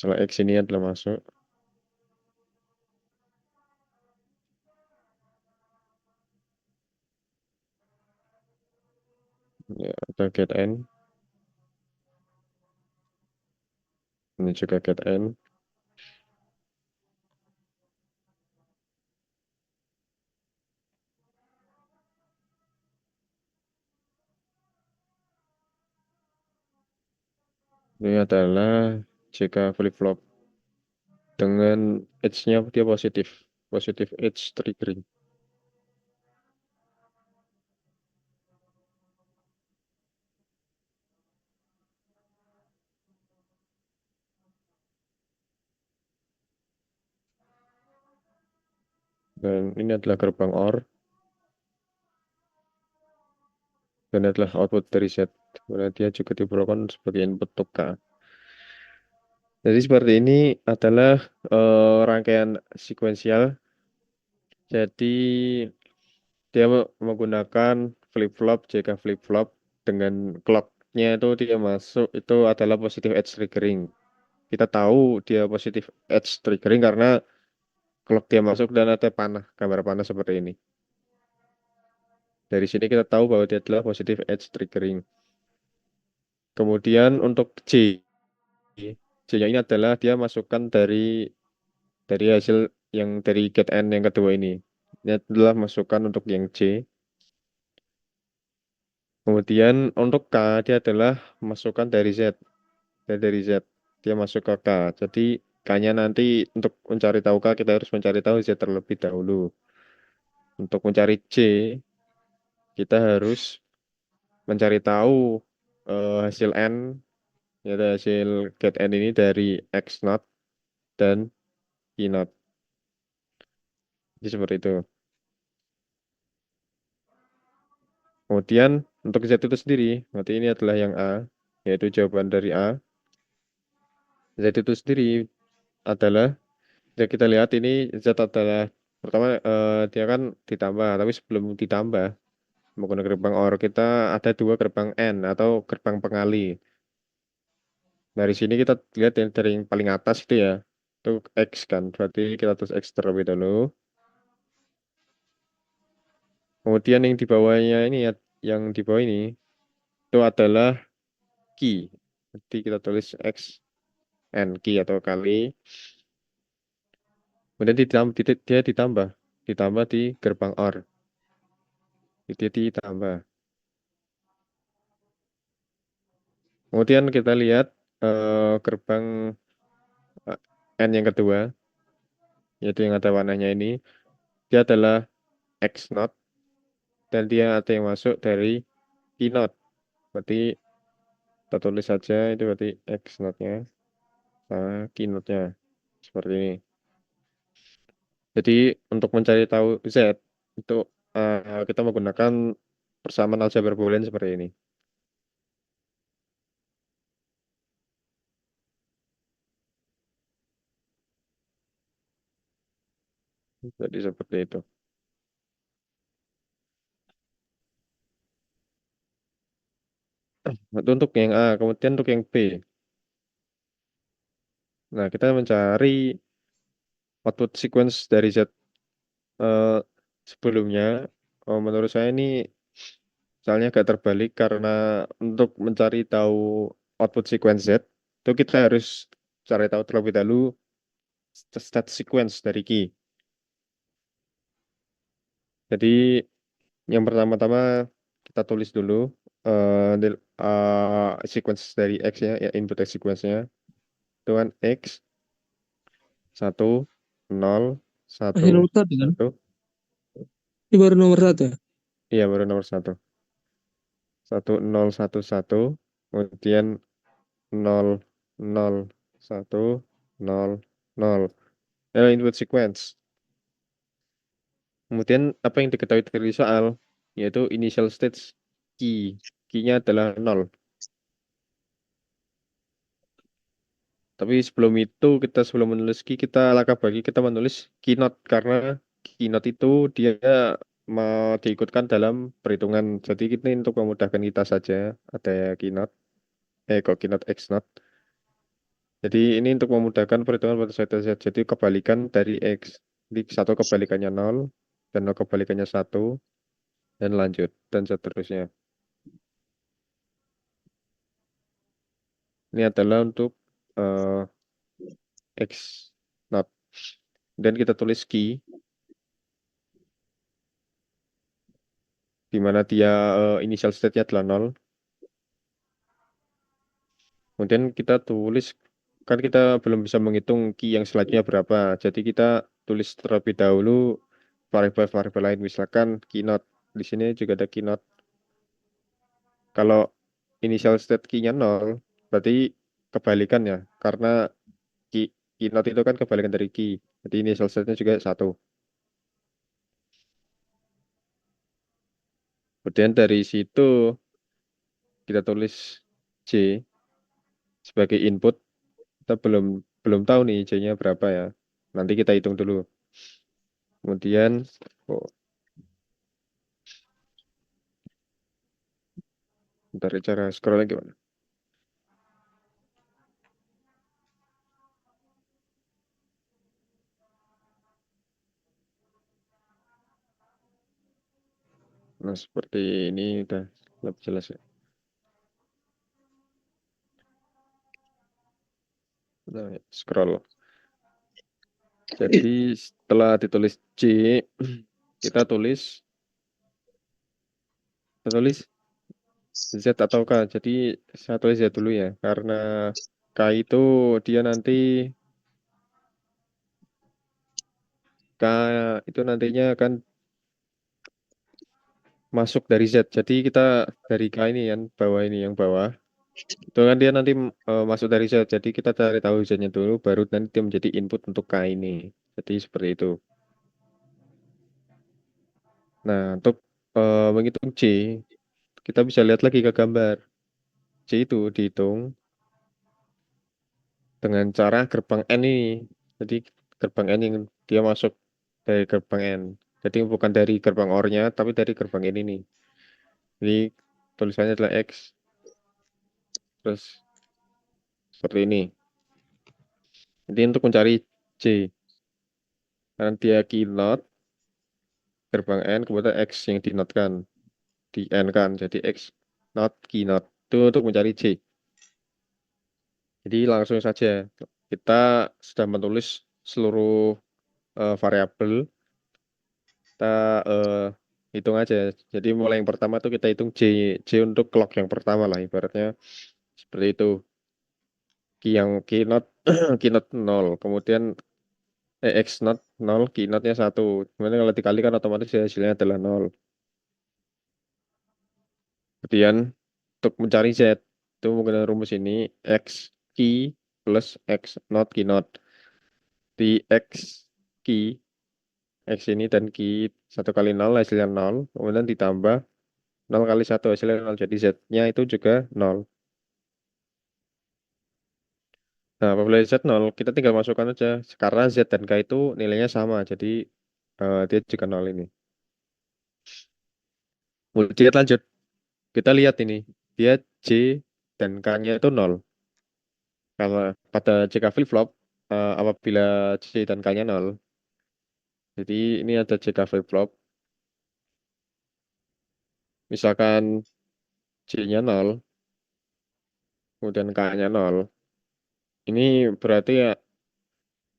Setelah X ini adalah masuk, ya, ada get N, ini juga get N. Ini adalah jika flip-flop dengan edge-nya dia positif, positif edge triggering. Dan ini adalah gerbang OR, dan adalah output dari Z. Kemudian dia juga diperlukan sebagai input untuk K. Jadi seperti ini adalah rangkaian sekuensial. Jadi dia menggunakan flip-flop, jika flip-flop dengan clock-nya itu dia masuk itu adalah positive edge triggering. Kita tahu dia positive edge triggering karena clock dia masuk dan ada panah, gambar panah seperti ini. Dari sini kita tahu bahwa dia adalah positive edge triggering. Kemudian untuk J-nya ini adalah dia masukkan dari hasil yang dari get N yang kedua ini. Ini adalah masukan untuk yang J. Kemudian untuk K dia adalah masukan dari Z. Dari Z dia masuk ke K. Jadi K-nya nanti untuk mencari tahu K kita harus mencari tahu Z terlebih dahulu. Untuk mencari J kita harus mencari tahu hasil N, yaitu hasil get N ini dari X naught dan Y naught. Jadi seperti itu. Kemudian untuk Z itu sendiri, berarti ini adalah yang A, yaitu jawaban dari A. Z itu sendiri adalah, ya kita lihat ini Z adalah, pertama dia kan ditambah, tapi sebelum ditambah, menggunakan gerbang OR kita ada dua gerbang N atau gerbang pengali. Dari sini kita lihat yang dari yang paling atas itu ya, itu X kan, berarti kita tulis X terlebih dahulu. Kemudian yang di bawahnya ini ya, yang di bawah ini itu adalah key. Jadi kita tulis X N key atau kali. Kemudian dia ditambah di gerbang OR. Dia ditambah. Kemudian kita lihat gerbang eh, N yang kedua, yaitu yang ada warnanya ini. Dia adalah X naught dan dia ada yang masuk dari Y naught. Berarti kita tulis saja itu berarti X naught-nya sama Y naught-nya. Seperti ini. Jadi untuk mencari tahu Z itu kita menggunakan persamaan aljabar boolean seperti ini. Jadi seperti itu. Itu untuk yang A, kemudian untuk yang B. Nah, kita mencari output sequence dari Z eh, sebelumnya. Menurut saya ini soalnya agak terbalik karena untuk mencari tahu output sequence Z itu kita harus cari tahu terlebih dahulu state sequence dari key. Jadi yang pertama-tama kita tulis dulu sequence dari X-nya, ya input sequence-nya. Itu kan X, 1, 0, 1, Masih nomor satu kan? 1. Ini baru nomor satu ya? Iya, baru nomor 1. 1, 0, 1, 1. Kemudian 0, 0, 1, 0, 0. Input sequence. Kemudian apa yang diketahui dari soal, yaitu initial stage key. Key-nya adalah 0. Tapi sebelum itu, sebelum menulis key, kita langkah bagi kita menulis keynote. Karena keynote itu dia mau diikutkan dalam perhitungan. Jadi ini untuk memudahkan kita saja, ada keynote, kok keynote X note. Jadi ini untuk memudahkan perhitungan pada suatu Z. Jadi kebalikan dari X. Jadi satu kebalikannya 0, dan 0 kebalikannya 1, dan lanjut, dan seterusnya. Ini adalah untuk eh, X not. Dan kita tulis key, di mana dia initial state-nya adalah 0. Kemudian kita tulis, kan kita belum bisa menghitung key yang selanjutnya berapa. Jadi kita tulis terlebih dahulu variabel-variabel lain, misalkan key not. Di sini juga ada key not. Kalau initial state key-nya 0, berarti kebalikan ya. Karena key, key not itu kan kebalikan dari key. Jadi initial state-nya juga 1. Kemudian dari situ kita tulis J sebagai input. Kita belum belum tahu nih J-nya berapa ya. Nanti kita hitung dulu. Kemudian, oh, bentar cara scrollnya gimana? Nah, seperti ini udah lebih jelas ya. Nah, scroll. Jadi setelah ditulis C, kita tulis Z atau K. Jadi saya tulis Z dulu ya, karena K itu dia nanti K itu nantinya akan masuk dari Z. Jadi kita dari K ini kan bawah ini yang bawah. Itu kan dia nanti masuk dari Z. Jadi kita cari tahu Z-nya dulu, baru nanti dia menjadi input untuk K ini. Jadi seperti itu. Nah, untuk menghitung C, kita bisa lihat lagi ke gambar. C itu dihitung dengan cara gerbang N ini. Jadi gerbang N yang dia masuk dari gerbang N. Jadi bukan dari gerbang OR-nya, tapi dari gerbang N ini. Jadi tulisannya adalah X. Terus seperti ini. Jadi untuk mencari C, karena dia keynote gerbang N, kemudian X yang dinotekan di N kan. Jadi X not keynote. Itu untuk mencari C. Jadi langsung saja kita sudah menulis seluruh variabel. Kita hitung aja. Jadi mulai yang pertama tuh kita hitung J untuk clock yang pertama lah ibaratnya seperti itu. Keynote keynote 0, kemudian X not 0, keynote-nya 1. Kemudian kalau dikalikan otomatis hasilnya adalah 0. Kemudian untuk mencari Z itu menggunakan rumus ini X key plus X not keynote. Di X key X ini dan key 1 kali 0 hasilnya 0, kemudian ditambah 0 kali 1 hasilnya 0, jadi Z-nya itu juga 0. Nah, apabila Z 0, kita tinggal masukkan aja. Karena Z dan K itu nilainya sama, jadi dia juga 0 ini. Kemudian lanjut, kita lihat ini. Dia J dan K-nya itu 0. Karena pada JK flip-flop, apabila J dan K-nya 0, jadi ini ada JK flip-flop. Misalkan J-nya 0, kemudian K-nya 0. Ini berarti ya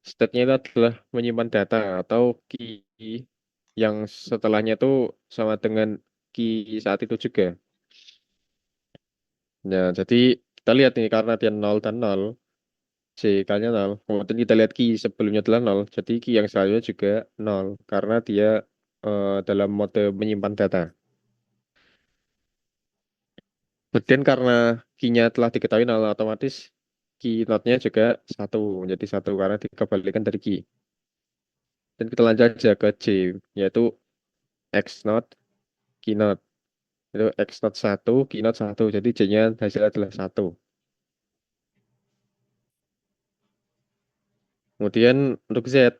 state-nya itu adalah menyimpan data atau key yang setelahnya itu sama dengan key saat itu juga. Nah, jadi kita lihat nih karena dia 0 dan 0, JK-nya 0. Kemudian kita lihat key sebelumnya adalah 0, jadi key yang selanjutnya juga 0 karena dia dalam mode menyimpan data. Kemudian karena key-nya telah diketahui 0, otomatis key not-nya juga 1, menjadi 1 karena dikembalikan dari key. Dan kita lanjut aja ke J, yaitu X not, key not. Itu X not 1, key not 1. Jadi J-nya hasilnya adalah 1. Kemudian untuk Z,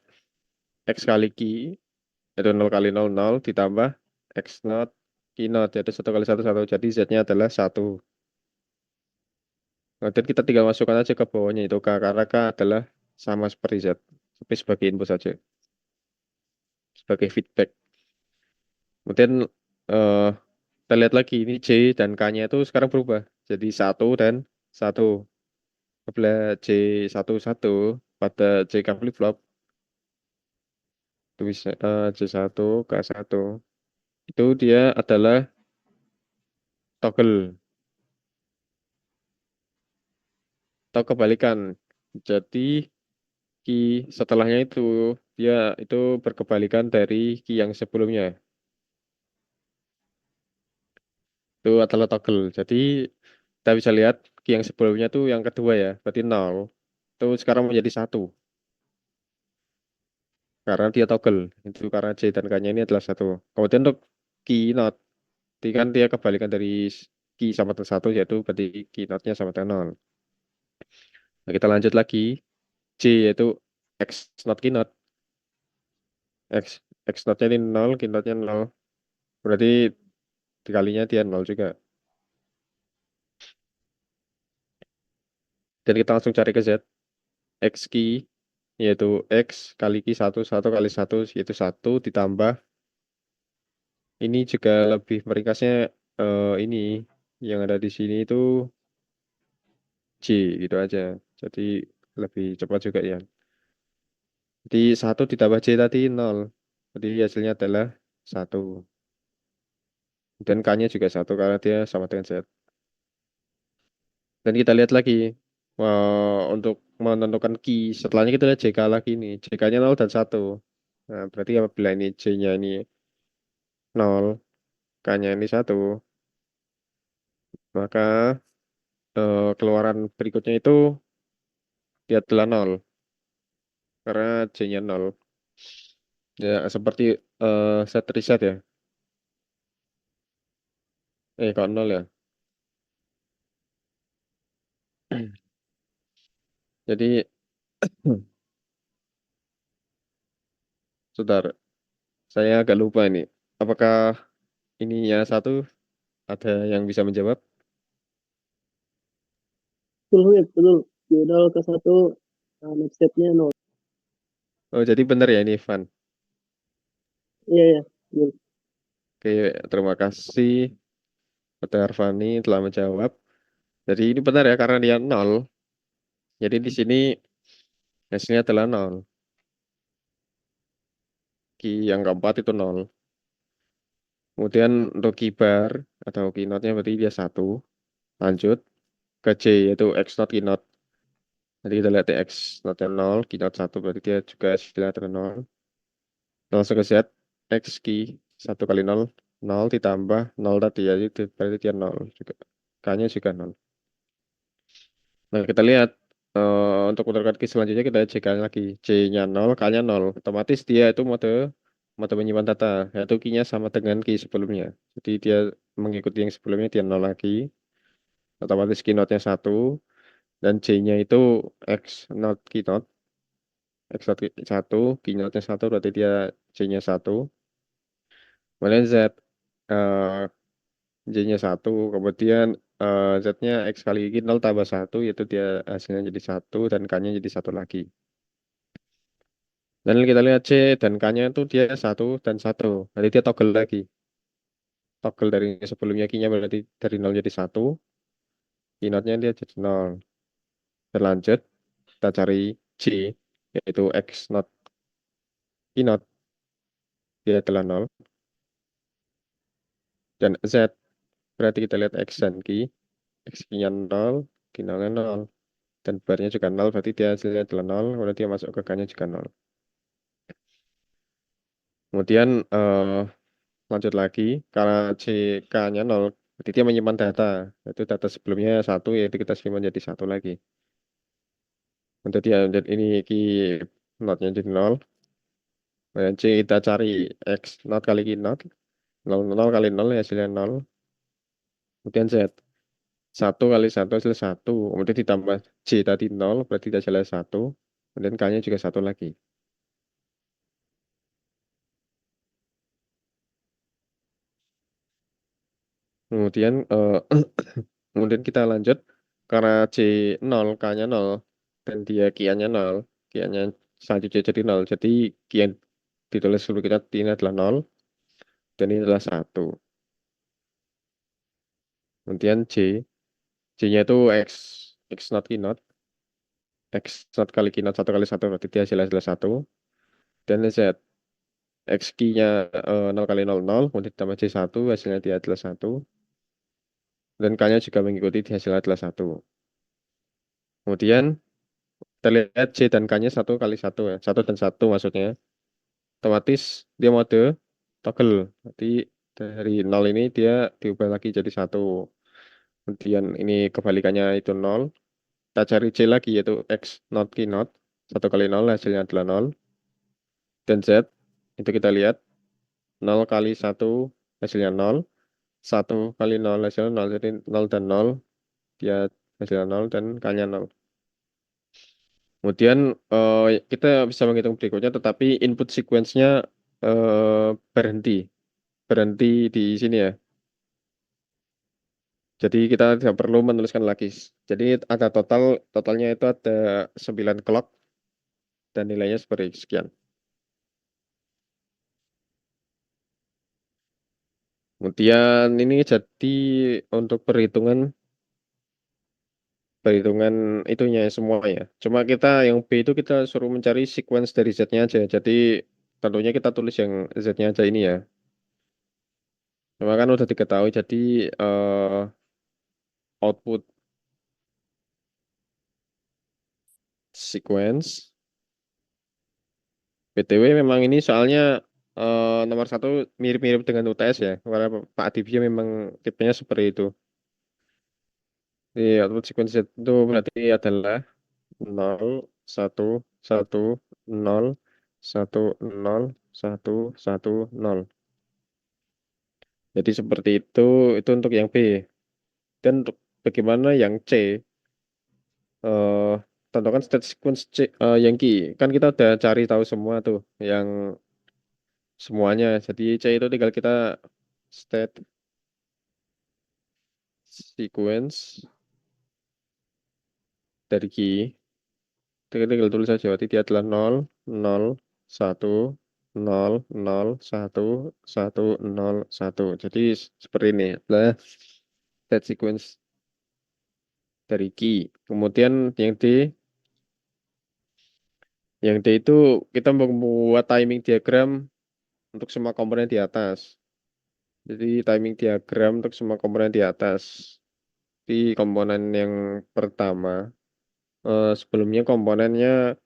X kali key, itu 0 kali 0, 0, ditambah X not, key not, yaitu 1 kali 1, 1. Jadi Z-nya adalah 1. Nah, dan kita tinggal masukkan aja ke bawahnya itu K, karena K adalah sama seperti Z, tapi sebagai input saja, sebagai feedback. Kemudian eh, kita lihat lagi ini J dan K-nya itu sekarang berubah jadi satu dan satu. Apabila J satu satu pada J K flip flop itu bisa J satu K satu itu dia adalah toggle atau kebalikan. Jadi key setelahnya itu dia itu berkebalikan dari key yang sebelumnya. Itu adalah toggle. Jadi kita bisa lihat key yang sebelumnya itu yang kedua ya, berarti nol. Itu sekarang menjadi satu karena dia toggle. Itu karena J dan K-nya ini adalah satu. Kemudian untuk key not, itu kan dia kebalikan dari key sama dengan satu, yaitu berarti key not-nya sama dengan nol. Nah, kita lanjut lagi. J yaitu X not key not. X not-nya ini nol, key not-nya nol. Berarti dikalinya dia nol juga. Dan kita langsung cari ke Z. X key yaitu X kali key satu, satu kali satu yaitu satu ditambah. Ini juga lebih meringkasnya ini yang ada di sini itu J gitu aja. Jadi lebih cepat juga ya. Jadi satu ditambah J tadi nol. Jadi hasilnya adalah satu. Dan K-nya juga satu karena dia sama dengan Z. Dan kita lihat lagi untuk menentukan key. Setelahnya kita lihat JK lagi nih. JK-nya nol dan satu. Nah, berarti apabila ini J-nya ini nol, K-nya ini satu, maka keluaran berikutnya itu dia adalah nol. Karena J-nya nol. Ya, seperti set reset ya. Kok nol ya. Jadi, Saudara, saya agak lupa ini. Apakah ininya satu ada yang bisa menjawab? Betul, Wid, betul. Di 0 ke 1, next step-nya 0. Oh, jadi benar ya ini, Van. Iya, iya. Betul. Oke, terima kasih Pada Arfani telah menjawab. Jadi ini benar ya karena dia nol. Jadi di sini hasilnya adalah nol. Ki yang keempat itu nol. Kemudian untuk key bar atau key note-nya berarti dia satu. Lanjut ke J yaitu X not key note. Jadi kita lihat ya, X not-nya nol, key note satu berarti dia juga hasilnya adalah nol. Langsung ke Z, X key satu kali nol, nol ditambah nol tadi ya, itu berarti dia nol juga. K-nya juga nol. Nah, kita lihat untuk menentukan key selanjutnya kita cek lagi. C-nya nol, K-nya nol. Otomatis dia itu mode mode menyimpan data, yaitu key-nya sama dengan key sebelumnya. Jadi dia mengikuti yang sebelumnya, dia nol lagi. Otomatis key note-nya satu dan J-nya itu X not key note. X not satu, key note-nya satu berarti dia J-nya satu. Kemudian Z, eh, J-nya satu, kemudian Z-nya X kali ini 0 tambah satu, yaitu dia hasilnya jadi satu dan K-nya jadi satu lagi. Dan kita lihat C dan K-nya itu dia satu dan satu. Berarti dia toggle lagi. Toggle dari sebelumnya Q-nya berarti dari 0 jadi satu. Q-nya dia jadi 0. Berlanjut, kita cari C, yaitu X not Q, dia adalah 0. Dan Z, berarti kita lihat X dan Q. X-nya 0, Q-nya 0. Dan barnya juga 0, berarti dia hasilnya adalah 0. Kemudian dia masuk ke K-nya juga 0. Kemudian lanjut lagi, karena CK-nya 0, berarti dia menyimpan data. Itu data sebelumnya satu, yaitu kita simpan jadi satu lagi. Untuk dia dan ini ki notnya jadi 0. Kemudian C kita cari X not kali ki not. 0, 0 kali 0 hasilnya 0. Kemudian Z. Satu kali satu hasil satu. Kemudian ditambah C tadi 0, berarti hasilnya satu. Kemudian K-nya juga satu lagi. Kemudian kemudian kita lanjut karena C 0, K-nya 0, dan dia Q-nya 0, Q-nya selanjutnya jadi 0. Jadi Q yang ditulis berikutnya ini adalah 0, dan ini adalah 1. Kemudian J-nya itu X not Q not, X not kali Q not, 1 kali 1, berarti dia hasilnya adalah 1. Dan Z, X Q-nya 0 kali 0, 0, kemudian ditambah J1, hasilnya dia adalah 1. Dan K-nya juga mengikuti, dia hasilnya adalah 1. Kemudian kita lihat J dan K-nya 1 kali 1 ya, 1 dan 1 maksudnya. Otomatis dia mode toggle. Nanti dari 0 ini dia diubah lagi jadi 1. Kemudian ini kebalikannya itu 0. Kita cari C lagi yaitu X not Q not. 1 kali 0 hasilnya adalah 0. Dan Z itu kita lihat 0 kali 1 hasilnya 0. 1 kali 0 hasilnya 0. Jadi 0 dan 0 dia hasilnya 0 dan K-nya 0. Kemudian kita bisa menghitung berikutnya tetapi input sequence-nya berhenti. Berhenti di sini ya. Jadi kita tidak perlu menuliskan lagi. Jadi ada totalnya itu ada 9 clock dan nilainya seperti sekian. Kemudian ini jadi untuk perhitungan perhitungan itunya semua ya. Cuma kita yang B itu kita suruh mencari sequence dari Z-nya aja. Jadi tentunya kita tulis yang Z-nya aja ini ya. Cuma kan udah diketahui jadi output sequence. BTW memang ini soalnya nomor 1 mirip-mirip dengan UTS ya. Karena Pak Adibio memang tipenya seperti itu. Di output sequence itu berarti adalah 0, 1, 1, 0, 1, 0, 1, 1, 0. Jadi seperti itu untuk yang B. Dan untuk bagaimana yang C, eh tentukan state sequence C, yang Q. Kan kita udah cari tahu semua tuh yang semuanya. Jadi C itu tinggal kita state sequence dari Q. Tinggal tulis saja. Berarti dia adalah 0, 0, 1, 0, 0, 1, 1, 0, 1. Jadi seperti ini adalah state sequence dari Q. Kemudian yang D itu kita membuat timing diagram untuk semua komponen di atas. Jadi timing diagram untuk semua komponen di atas. Di komponen yang pertama, sebelumnya komponennya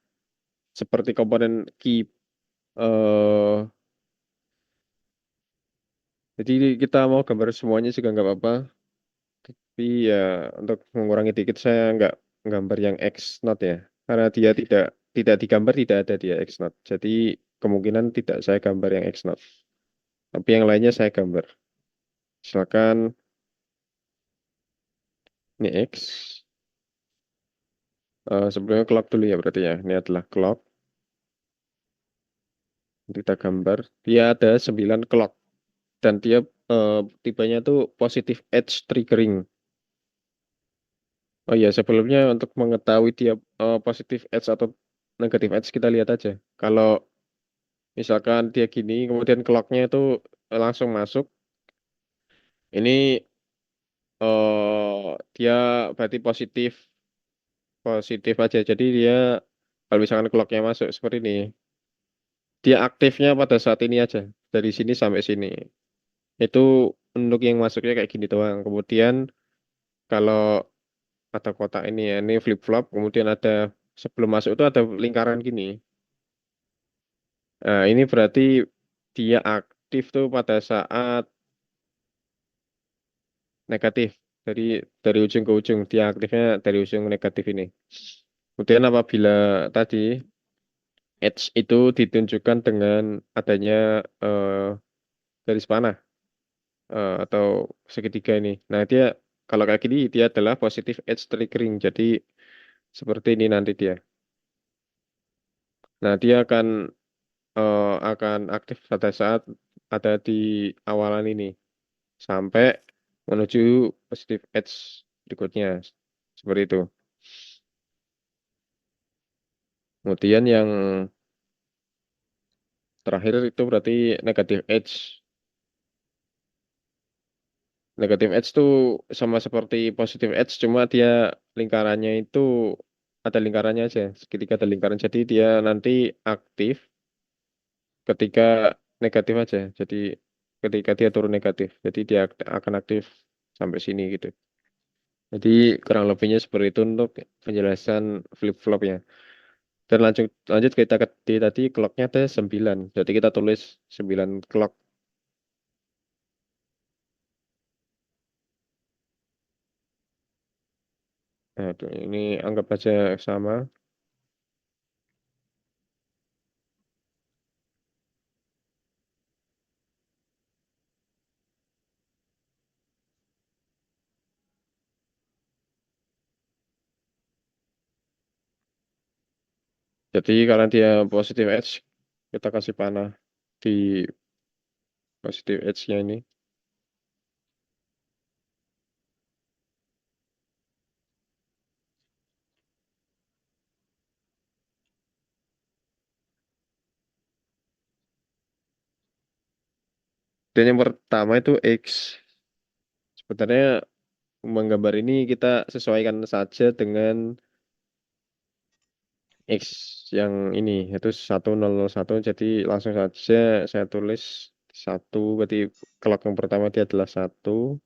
seperti komponen key. eh jadi kita mau gambar semuanya juga nggak apa-apa. Tapi ya untuk mengurangi dikit saya nggak gambar yang X not ya. Karena dia tidak digambar, tidak ada dia X not. Jadi kemungkinan tidak saya gambar yang X not. Tapi yang lainnya saya gambar. Silakan ini X. Sebelumnya clock dulu ya berarti ya. Ini adalah clock. Kita gambar. Dia ada 9 clock. Dan dia tipenya tuh positive edge triggering. Oh iya, sebelumnya untuk mengetahui dia positive edge atau negative edge kita lihat aja. Kalau misalkan dia gini, kemudian clocknya itu langsung masuk, ini dia berarti positif positif aja. Jadi dia kalau misalkan clocknya masuk seperti ini, dia aktifnya pada saat ini aja, dari sini sampai sini. Itu untuk yang masuknya kayak gini doang. Kemudian kalau ada kotak ini ya, ini flip flop, kemudian ada sebelum masuk itu ada lingkaran gini. Nah, ini berarti dia aktif tuh pada saat negatif. Dari ujung ke ujung, dia aktifnya dari ujung negatif ini. Kemudian apabila tadi edge itu ditunjukkan dengan adanya garis panah atau segitiga ini. Nah, dia kalau kayak gini dia adalah positive edge triggering. Jadi seperti ini nanti dia. Nah, dia akan aktif pada saat ada di awalan ini sampai menuju positive edge berikutnya. Seperti itu. Kemudian yang terakhir itu berarti negative edge. Negative edge itu sama seperti positive edge, cuma dia lingkarannya itu ada lingkarannya aja. Ketika ada lingkaran, jadi dia nanti aktif ketika negatif aja. Jadi ketika dia turun negatif, jadi dia akan aktif sampai sini gitu. Jadi kurang lebihnya seperti itu untuk penjelasan flip-flopnya. Dan lanjut lanjut kita ke tadi clocknya ada 9. Jadi kita tulis 9 clock. Nah, ini anggap aja sama. Jadi karena dia positive edge, kita kasih panah di positive edge-nya ini. Dan yang pertama itu X. Sebenarnya menggambar ini kita sesuaikan saja dengan X yang ini, yaitu 1001. Jadi langsung saja saya tulis 1, berarti clock yang pertama dia adalah 1,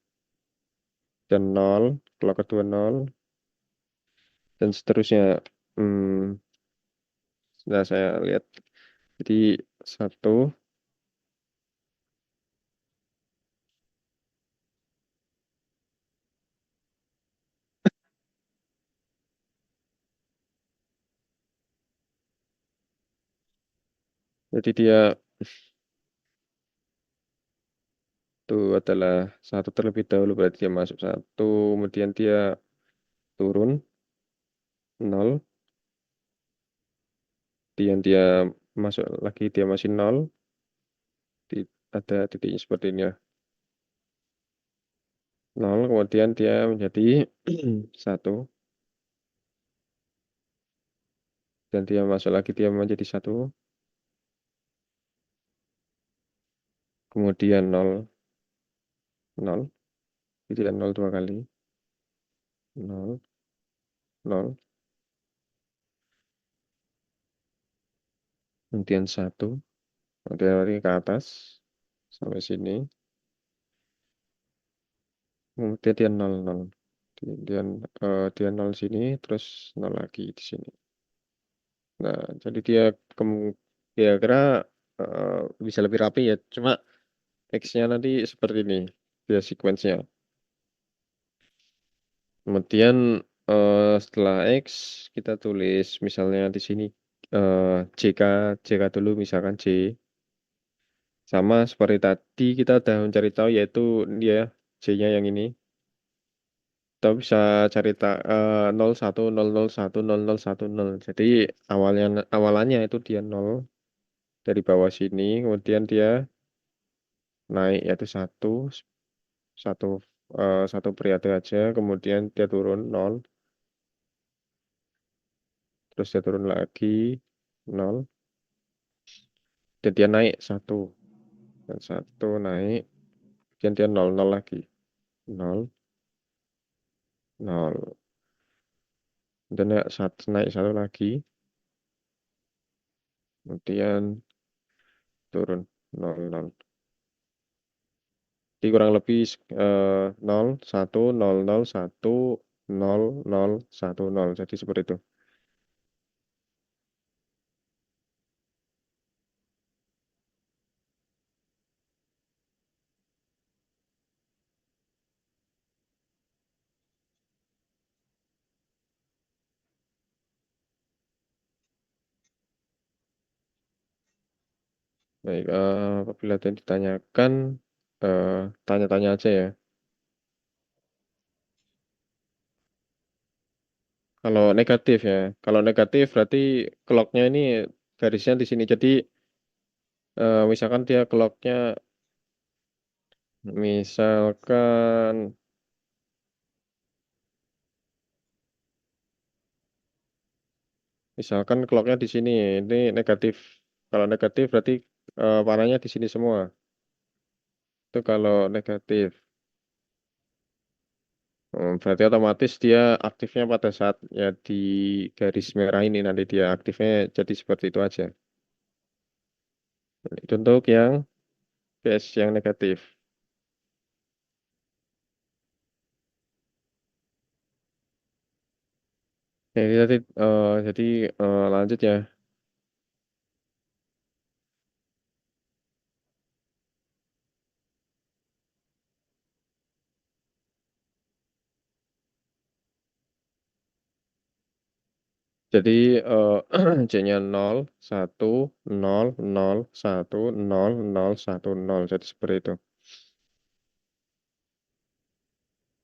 dan 0, clock kedua 0, dan seterusnya. Hmm, nah, saya lihat. Jadi 1, jadi dia itu adalah 1 terlebih dahulu, berarti dia masuk 1, kemudian dia turun 0, kemudian dia masuk lagi, dia masih 0, ada titiknya seperti ini ya. 0, kemudian dia menjadi 1, dan dia masuk lagi, dia menjadi 1, kemudian 0, 0, jadi 0 dua kali, 0, 0, kemudian 1, kemudian lagi ke atas sampai sini, kemudian dia 0, 0, kemudian dia 0 sini, terus 0 lagi di sini. Nah, jadi dia kira-kira bisa lebih rapi ya, cuma X-nya nanti seperti ini, dia sequence-nya. Kemudian setelah X kita tulis misalnya di sini JK, JK dulu misalkan J. Sama seperti tadi kita udah mencari tahu yaitu dia J-nya yang ini. Kita bisa cari 01, 001, 0010. Jadi awalannya itu dia 0 dari bawah sini, kemudian dia naik yaitu satu satu periode aja, kemudian dia turun 0, terus dia turun lagi 0, dan dia naik 1, dan 1 naik, kemudian dia 0, 0 lagi, 0, 0, dan naik 1 lagi, kemudian turun 0, 0. Jadi kurang lebih 0, 1, 0, 0, 1, 0, 0, 1, 0. Jadi seperti itu. Baik, apabila ada yang ditanyakan, eh, tanya-tanya aja ya. Kalau negatif ya, kalau negatif berarti clocknya ini garisnya di sini. Jadi misalkan dia clocknya, misalkan Misalkan clocknya di sini, ini negatif. Kalau negatif berarti warnanya di sini semua. Itu kalau negatif. Berarti otomatis dia aktifnya pada saat ya di garis merah ini nanti dia aktifnya jadi seperti itu aja. Itu untuk yang PS yang negatif. Jadi tadi jadi lanjut ya. Jadi C-nya 0, 1, 0, 0, 1, 0, 0, 1, 0. Jadi seperti itu.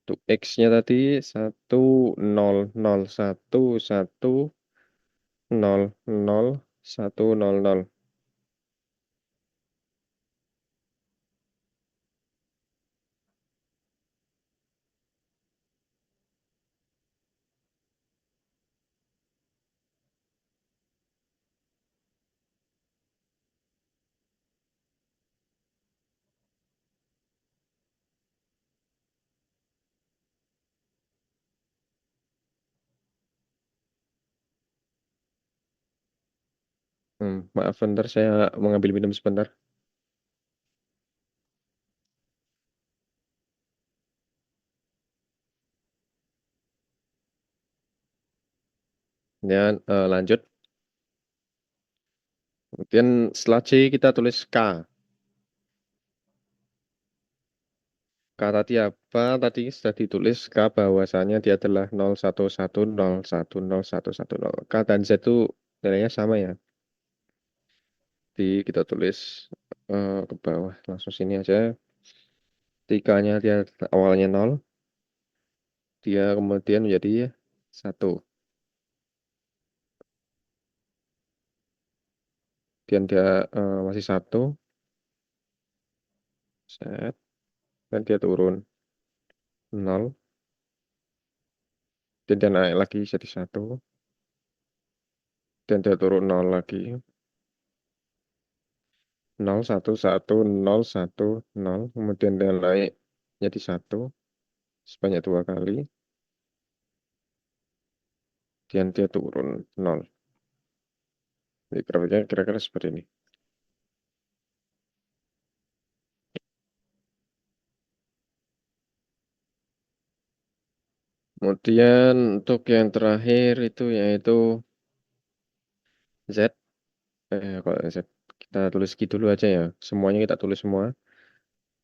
Untuk X-nya tadi 1, 0, 0, 1, 1, 0, 0, 1, 0, 0. Maaf, bentar saya mengambil minum sebentar. Dan lanjut. Kemudian setelah C kita tulis K. K tadi apa? Tadi sudah ditulis K bahwasannya dia adalah 011010110. K dan Z itu nilainya sama ya. Jadi kita tulis ke bawah. Langsung sini aja. Tikanya dia awalnya 0. Dia kemudian menjadi 1. Kemudian dia masih 1. Set. Dan dia turun 0. Dan dia naik lagi jadi 1. Dan dia turun 0 lagi. 0, 1, 1, 0, 1, 0. Kemudian dia naik jadi 1. Sebanyak 2 kali. Dan dia turun 0. Jadi grafiknya kira-kira seperti ini. Kemudian untuk yang terakhir itu yaitu Z. Kalau Z kita tulis Q dulu aja ya. Semuanya kita tulis semua.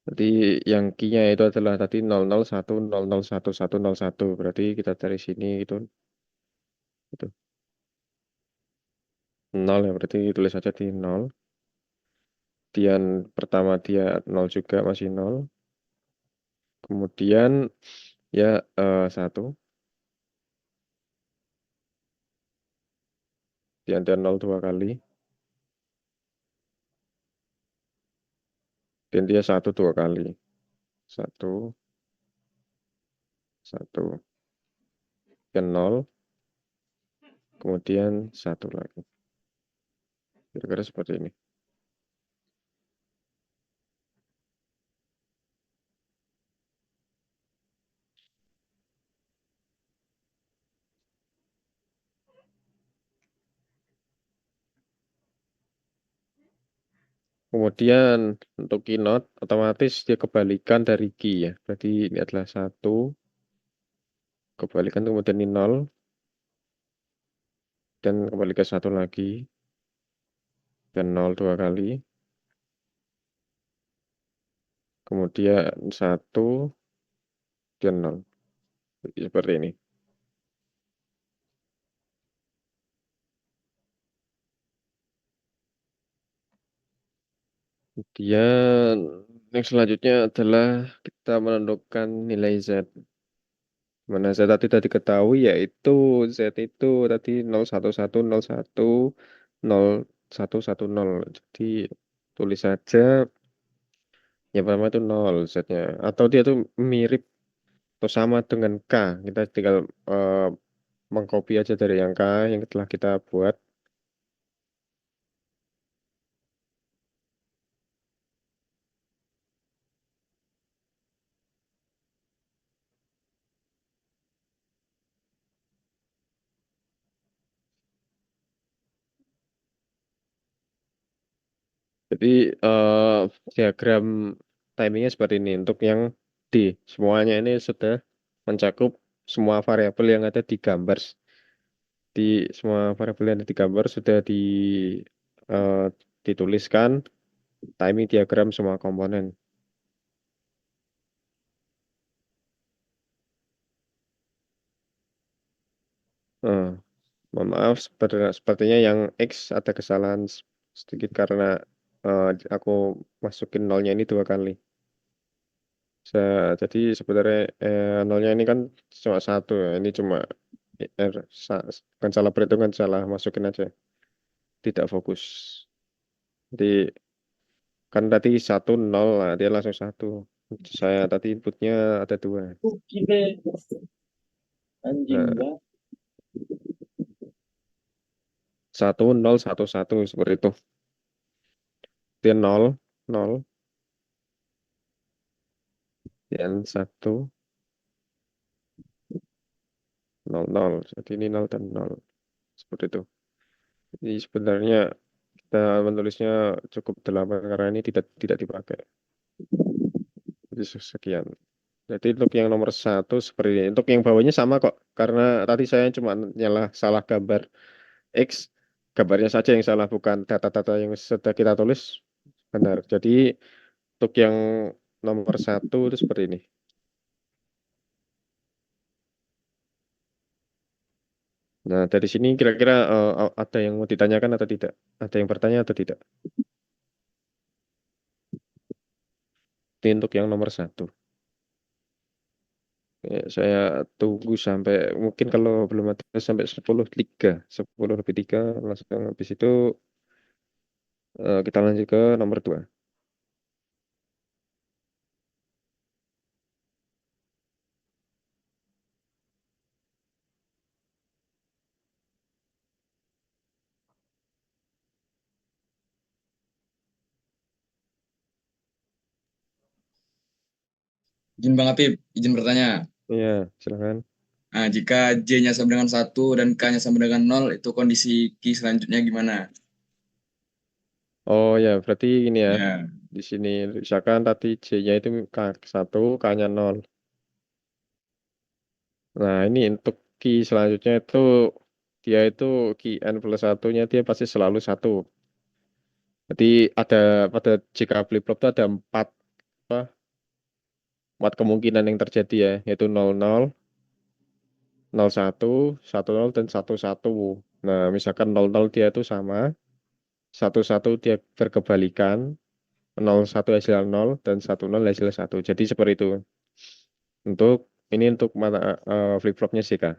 Jadi yang Q-nya itu adalah tadi 001, 001, 101. Berarti kita dari sini itu. Itu 0 ya. Berarti tulis saja di 0. Kemudian pertama dia 0 juga masih 0. Kemudian ya 1. Kemudian dia 0 2 kali. Dan dia 1 2 kali. 1, 1. Kemudian 0. Kemudian 1 lagi. Kira-kira seperti ini. Kemudian untuk keynote otomatis dia kebalikan dari key ya. Berarti ini adalah 1. Kebalikan kemudian ini 0. Dan kembali ke 1 lagi. Dan 0 2 kali. Kemudian 1. Dan 0. Seperti ini. Kemudian yang selanjutnya adalah kita menentukan nilai Z. Mana Z tadi ketahui yaitu Z itu tadi 01101 0110. Jadi tulis saja yang pertama itu 0 Z-nya. Atau dia tuh mirip atau sama dengan K. Kita tinggal mengcopy aja dari angka yang telah kita buat. Jadi diagram timingnya seperti ini. Untuk yang D, semuanya ini sudah mencakup semua variabel yang ada di gambar. Di semua variabel yang ada di gambar sudah eh, dituliskan timing diagram semua komponen. Eh, Mohon maaf, sepertinya yang X ada kesalahan sedikit karena aku masukin nolnya ini 2 kali. Jadi sebenarnya nolnya ini kan cuma 1 ya. Ini cuma bukan salah perhitungan, salah masukin aja. Tidak fokus. Jadi kan tadi 1 0, nah, dia langsung 1. Saya tadi inputnya ada 2. Nah, Anjing 1 0 1 1 seperti itu. Dia 0 0 dan 1 0 0. Jadi ini 0 dan 0. Seperti itu. Jadi sebenarnya kita menulisnya cukup 8 karena ini tidak dipakai. Jadi sekian. Jadi untuk yang nomor 1 seperti ini. Untuk yang bawahnya sama kok. Karena tadi saya cuma nyalah salah gambar X. Gambarnya saja yang salah, bukan data-data yang sudah kita tulis benar. Jadi untuk yang nomor 1 itu seperti ini. Nah, dari sini kira-kira ada yang mau ditanyakan atau tidak? Ada yang bertanya atau tidak? Ini untuk yang nomor 1. Ya, saya tunggu sampai mungkin kalau belum ada sampai 10 lebih 3 langsung habis itu kita lanjut ke nomor 2. Izin Bang Apip, izin bertanya. Iya, silakan. Nah, jika J-nya sama dengan 1 dan K-nya sama dengan 0, itu kondisi key selanjutnya gimana? Oh ya, berarti ini ya. Ya, Di sini misalkan tadi J-nya itu K1, K-nya 0. Nah, ini untuk key selanjutnya itu dia itu key N plus satunya dia pasti selalu 1. Jadi ada pada jika flip flop itu ada 4 apa, 4 kemungkinan yang terjadi ya, yaitu 00, 01, 10 dan 11. Nah, misalkan 00 dia itu sama, 11 dia berkebalikan, 01 hasil 0 dan 10 hasil 1. Jadi seperti itu. Untuk ini untuk mata flip flopnya sih Kak.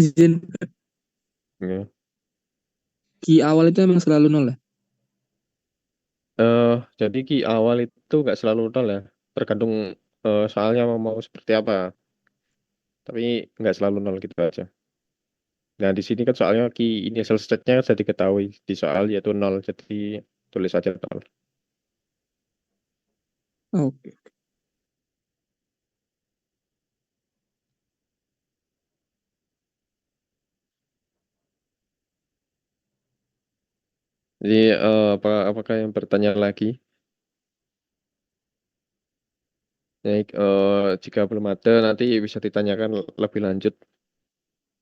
Izin, Ya. key awal itu emang selalu nol ya? Jadi key awal itu nggak selalu nol ya, tergantung soalnya mau seperti apa. Tapi nggak selalu nol gitu aja. Nah di sini kan soalnya key initial state-nya sudah diketahui di soal yaitu 0, jadi tulis aja 0. Oke. Jadi apakah yang bertanya lagi? Baik, jika belum ada nanti bisa ditanyakan lebih lanjut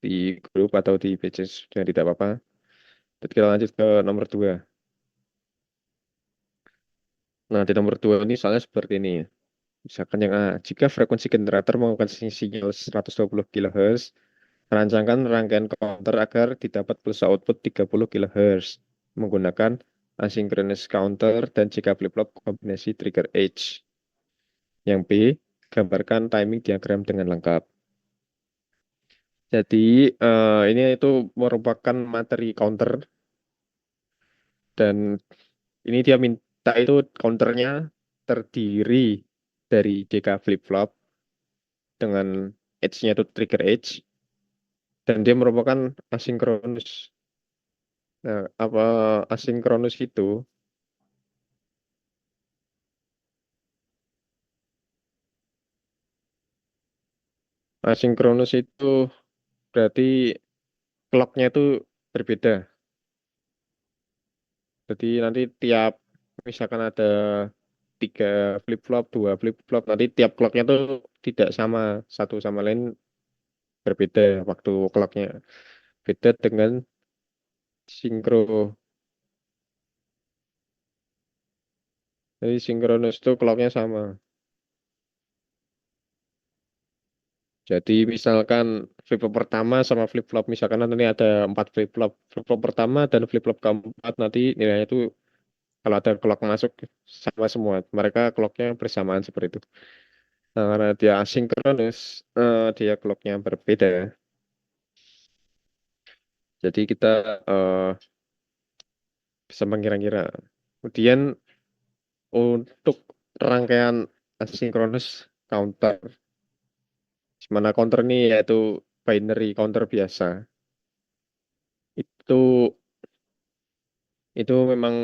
di grup atau di pages dan tidak apa-apa. Jadi kita lanjut ke nomor 2. Nah, di nomor 2 ini soalnya seperti ini. Misalkan yang A, jika frekuensi generator menggunakan sinyal 120 kHz, rancangkan rangkaian counter agar didapat pulsa output 30 kHz menggunakan asynchronous counter dan jika flip-flop kombinasi trigger edge. Yang B, gambarkan timing diagram dengan lengkap. Jadi ini itu merupakan materi counter dan ini dia minta itu counternya terdiri dari DK flip-flop dengan edge-nya itu trigger edge dan dia merupakan asinkronus. Nah, apa asinkronus itu? Asinkronus itu berarti clock-nya itu berbeda. Jadi nanti tiap misalkan ada 3 flip-flop, 2 flip-flop, nanti tiap clock-nya tuh tidak sama satu sama lain berbeda waktu clock-nya. Beda dengan sinkro. Jadi sinkronus itu clock-nya sama. Jadi misalkan flip-flop pertama sama flip-flop misalkan nanti ada 4 flip-flop. Flip-flop pertama dan flip-flop keempat nanti nilainya itu kalau ada clock masuk sama semua. Mereka clock-nya bersamaan seperti itu. Nah, karena dia asinkronus, dia clock-nya berbeda. Jadi kita eh, bisa mengira-ngira. Kemudian untuk rangkaian asinkronus counter, di mana counter ini yaitu binary counter biasa. Itu itu memang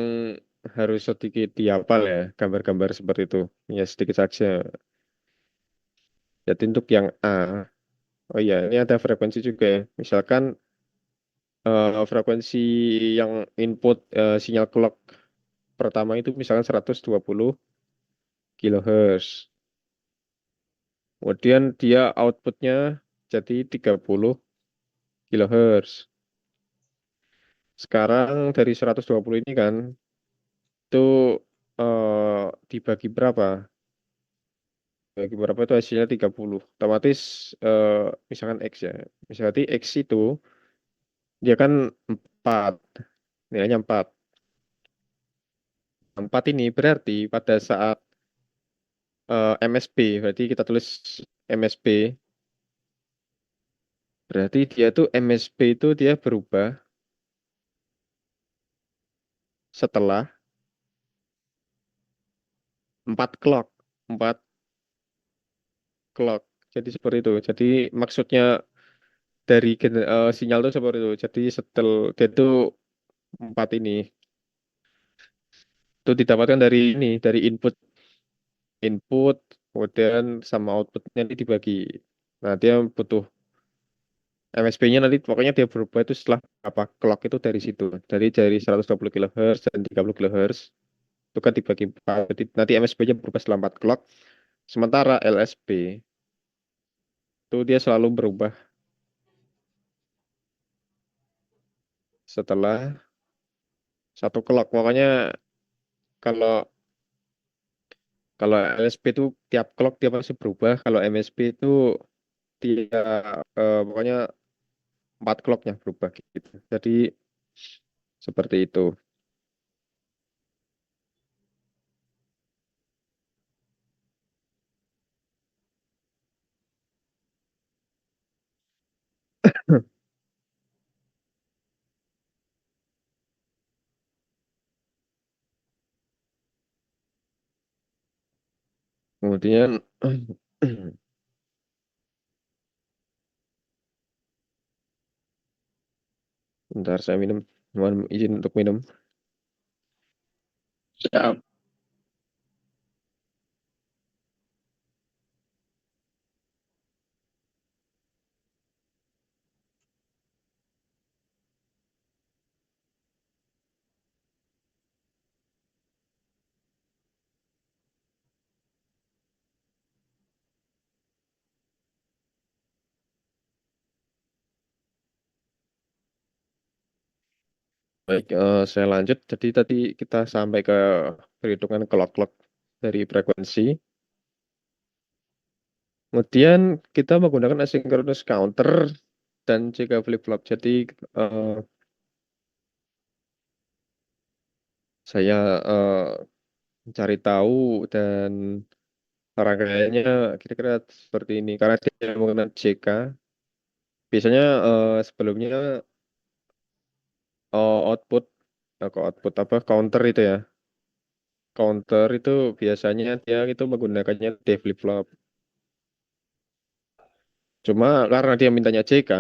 harus sedikit dihafal ya gambar-gambar seperti itu. Ya sedikit saja. Jadi untuk yang A, oh iya ini ada frekuensi juga ya. Misalkan frekuensi yang input sinyal clock pertama itu misalkan 120 kHz. Kemudian dia outputnya jadi 30 kHz. Sekarang dari 120 ini kan itu dibagi berapa? Bagi berapa itu hasilnya 30. Otomatis eh, misalkan X ya. Misalkan X itu dia kan 4. Nilainya 4. 4 ini berarti pada saat MSB, berarti kita tulis MSB, berarti dia tuh MSB itu dia berubah setelah 4 clock. 4 clock. Jadi seperti itu. Jadi maksudnya dari sinyal itu seperti itu. Jadi setel dia itu 4 ini itu didapatkan dari ini, dari input kemudian sama outputnya ini dibagi. Nah, dia butuh MSB-nya nanti pokoknya dia berubah itu setelah apa clock itu dari situ. Dari 120 kHz dan 30 kHz itu kan dibagi 4. Jadi nanti MSB-nya berubah setelah 4 clock. Sementara LSB itu dia selalu berubah setelah 1 clock. Makanya kalau kalau LSB itu tiap clock dia pasti berubah. Kalau MSB itu dia pokoknya 4 clocknya berubah gitu. Jadi seperti itu. Kemudian bentar saya minum. Mohon izin untuk minum. Siap. Baik, saya lanjut. Jadi tadi kita sampai ke perhitungan clock dari frekuensi. Kemudian kita menggunakan asynchronous counter dan juga flip-flop. Jadi saya mencari tahu dan rangkaiannya kira-kira seperti ini. Karena dia menggunakan JK, biasanya sebelumnya output, output apa counter itu ya. Counter itu biasanya dia itu menggunakannya D flip-flop. Cuma karena dia mintanya JK,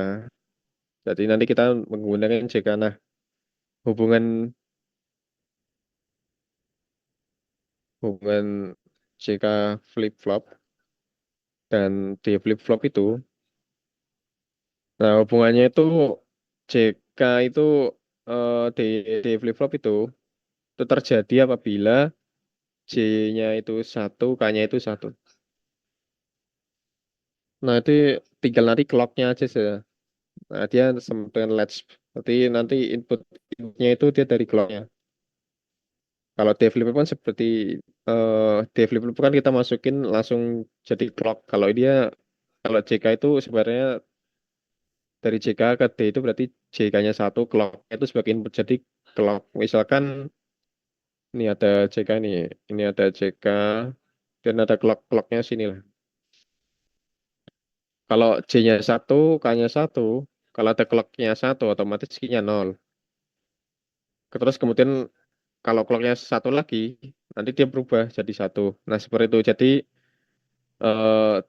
jadi nanti kita menggunakan JK. Nah, hubungan hubungan JK flip-flop dan D flip-flop itu, nah hubungannya itu JK itu D, D flip-flop itu terjadi apabila J-nya itu satu, K-nya itu satu. Nah, itu tinggal nanti clock-nya aja sih. Nah, dia dengan latch. Berarti nanti inputnya itu dia dari clock-nya. Kalau developer kan seperti developer kan kita masukin langsung jadi clock. Kalau dia kalau JK itu sebenarnya dari JK ke D itu berarti JK-nya satu, clock itu sebagai input jadi clock. Misalkan ini ada JK nih, ini ada JK dan ada clock-clocknya sini lah. Kalau J-nya satu, K-nya satu, kalau ada clock-nya satu otomatis Q-nya nol. Terus kemudian kalau clock-nya satu lagi, nanti dia berubah jadi satu. Nah, seperti itu. Jadi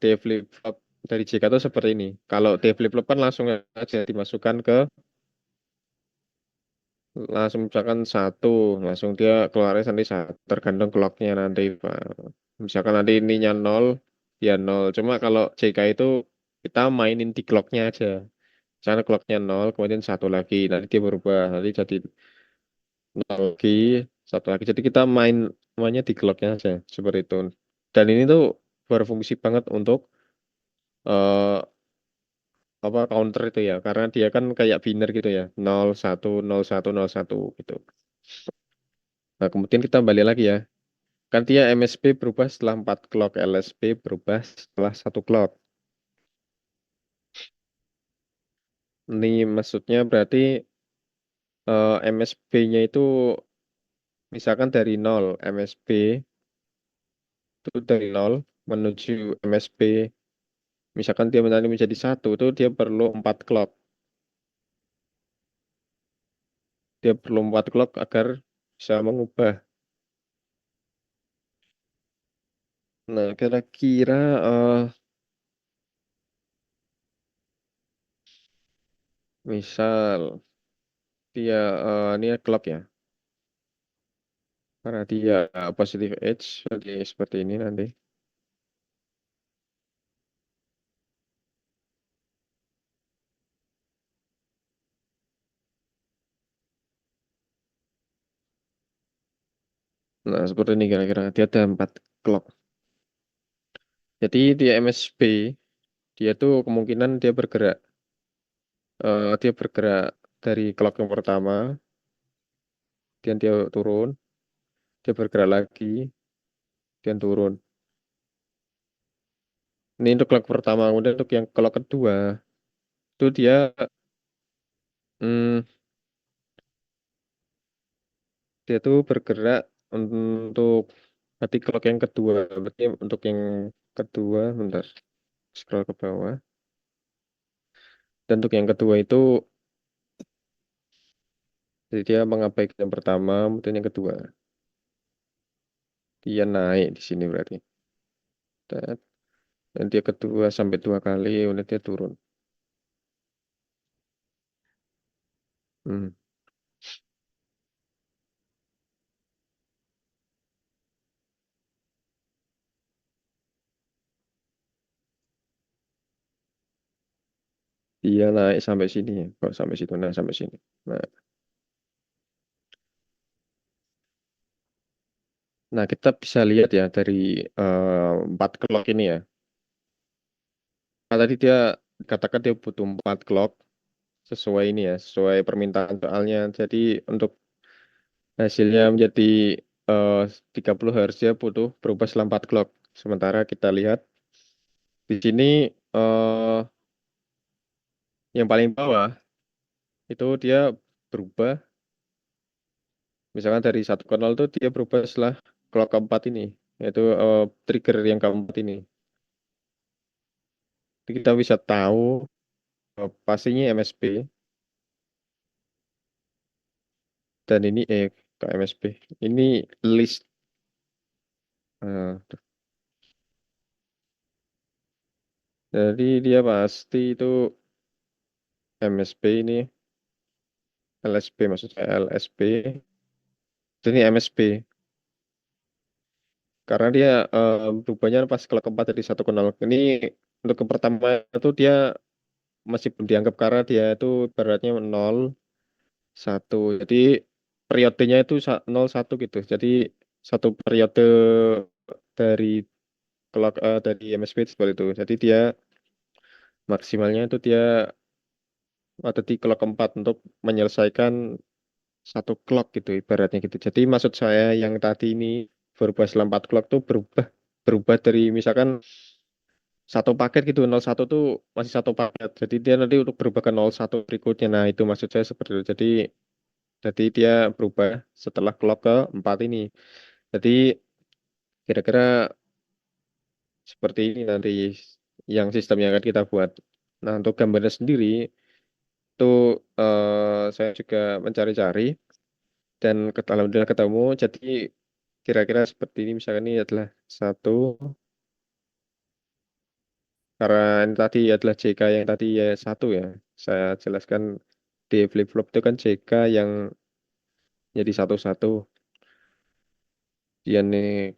D flip flop dari JK itu seperti ini. Kalau D flip flop kan langsung aja dimasukkan ke langsung misalkan satu, langsung dia keluarnya nanti satu, tergantung clocknya nanti Pak. Misalkan nanti ininya nol, ya nol. Cuma kalau JK itu kita mainin di clocknya aja. Misalnya clocknya nol, kemudian satu lagi, nanti dia berubah, nanti jadi nol lagi, satu lagi. Jadi kita mainnya di clocknya aja seperti itu. Dan ini tuh berfungsi banget untuk eh, apa counter itu ya, karena dia kan kayak biner gitu ya, 01 01 01 gitu. Nah, kemudian kita balik lagi ya. Kan dia MSB berubah setelah 4 clock, LSB berubah setelah satu clock. Ini maksudnya berarti MSB-nya itu misalkan dari 0, MSB itu dari 0 menuju MSB, misalkan dia nanti menjadi satu, itu dia perlu 4 clock. Dia perlu 4 clock agar bisa mengubah. Nah, kira-kira misal dia ini ya clock ya, karena dia positive edge seperti ini nanti. Nah, seperti ini kira-kira dia ada 4 clock. Jadi di MSB dia tuh kemungkinan dia bergerak dari clock yang pertama, dan dia turun, dia bergerak lagi, dan turun. Ini untuk clock pertama, kemudian untuk yang clock kedua itu dia hmm, dia tuh bergerak untuk berarti clock yang kedua, berarti untuk yang kedua, bentar, scroll ke bawah. Dan untuk yang kedua itu, jadi dia mengabaikan yang pertama, kemudian yang kedua. Dia naik di sini berarti. Dan dia kedua sampai 2 kali, kemudian dia turun. Hmm. Dia naik sampai sini, ya. Kok sampai situ, nah sampai sini. Nah, nah kita bisa lihat ya dari 4 clock ini ya. Nah, tadi dia katakan dia butuh 4 clock sesuai ini ya, sesuai permintaan soalnya. Jadi untuk hasilnya menjadi eh, 30 Hz dia butuh berubah selama 4 clock. Sementara kita lihat di sini eh, yang paling bawah itu dia berubah, misalkan dari 1 ke 0 itu dia berubah setelah clock keempat ini, yaitu trigger yang keempat ini. Jadi kita bisa tahu pastinya MSB dan ini ke MSB. Ini list. eh, jadi dia pasti itu MSB ini, LSB maksud saya LSB. Ini MSB karena dia berubahnya pas clock keempat dari 1 ke 0. Ini untuk yang pertama itu dia masih belum dianggap karena dia itu beratnya 0 1. Jadi periodenya itu 0 1 gitu. Jadi satu periode dari clock dari MSB itu seperti itu. Jadi dia maksimalnya itu dia ada di clock keempat untuk menyelesaikan satu clock gitu ibaratnya gitu. Jadi maksud saya yang tadi ini berubah selama 4 clock tuh berubah berubah dari misalkan satu paket gitu 01 tuh masih satu paket. Jadi dia nanti untuk berubah ke 01 berikutnya. Nah, itu maksud saya seperti itu. Jadi dia berubah setelah clock ke 4 ini. Jadi kira-kira seperti ini nanti yang sistem yang akan kita buat. Nah, untuk gambarnya sendiri itu saya juga mencari-cari dan alhamdulillah ketemu. Jadi kira-kira seperti ini misalkan ini adalah satu, karena ini tadi adalah JK yang tadi ya satu ya. Saya jelaskan di flip-flop itu kan JK yang jadi satu-satu. Dia nih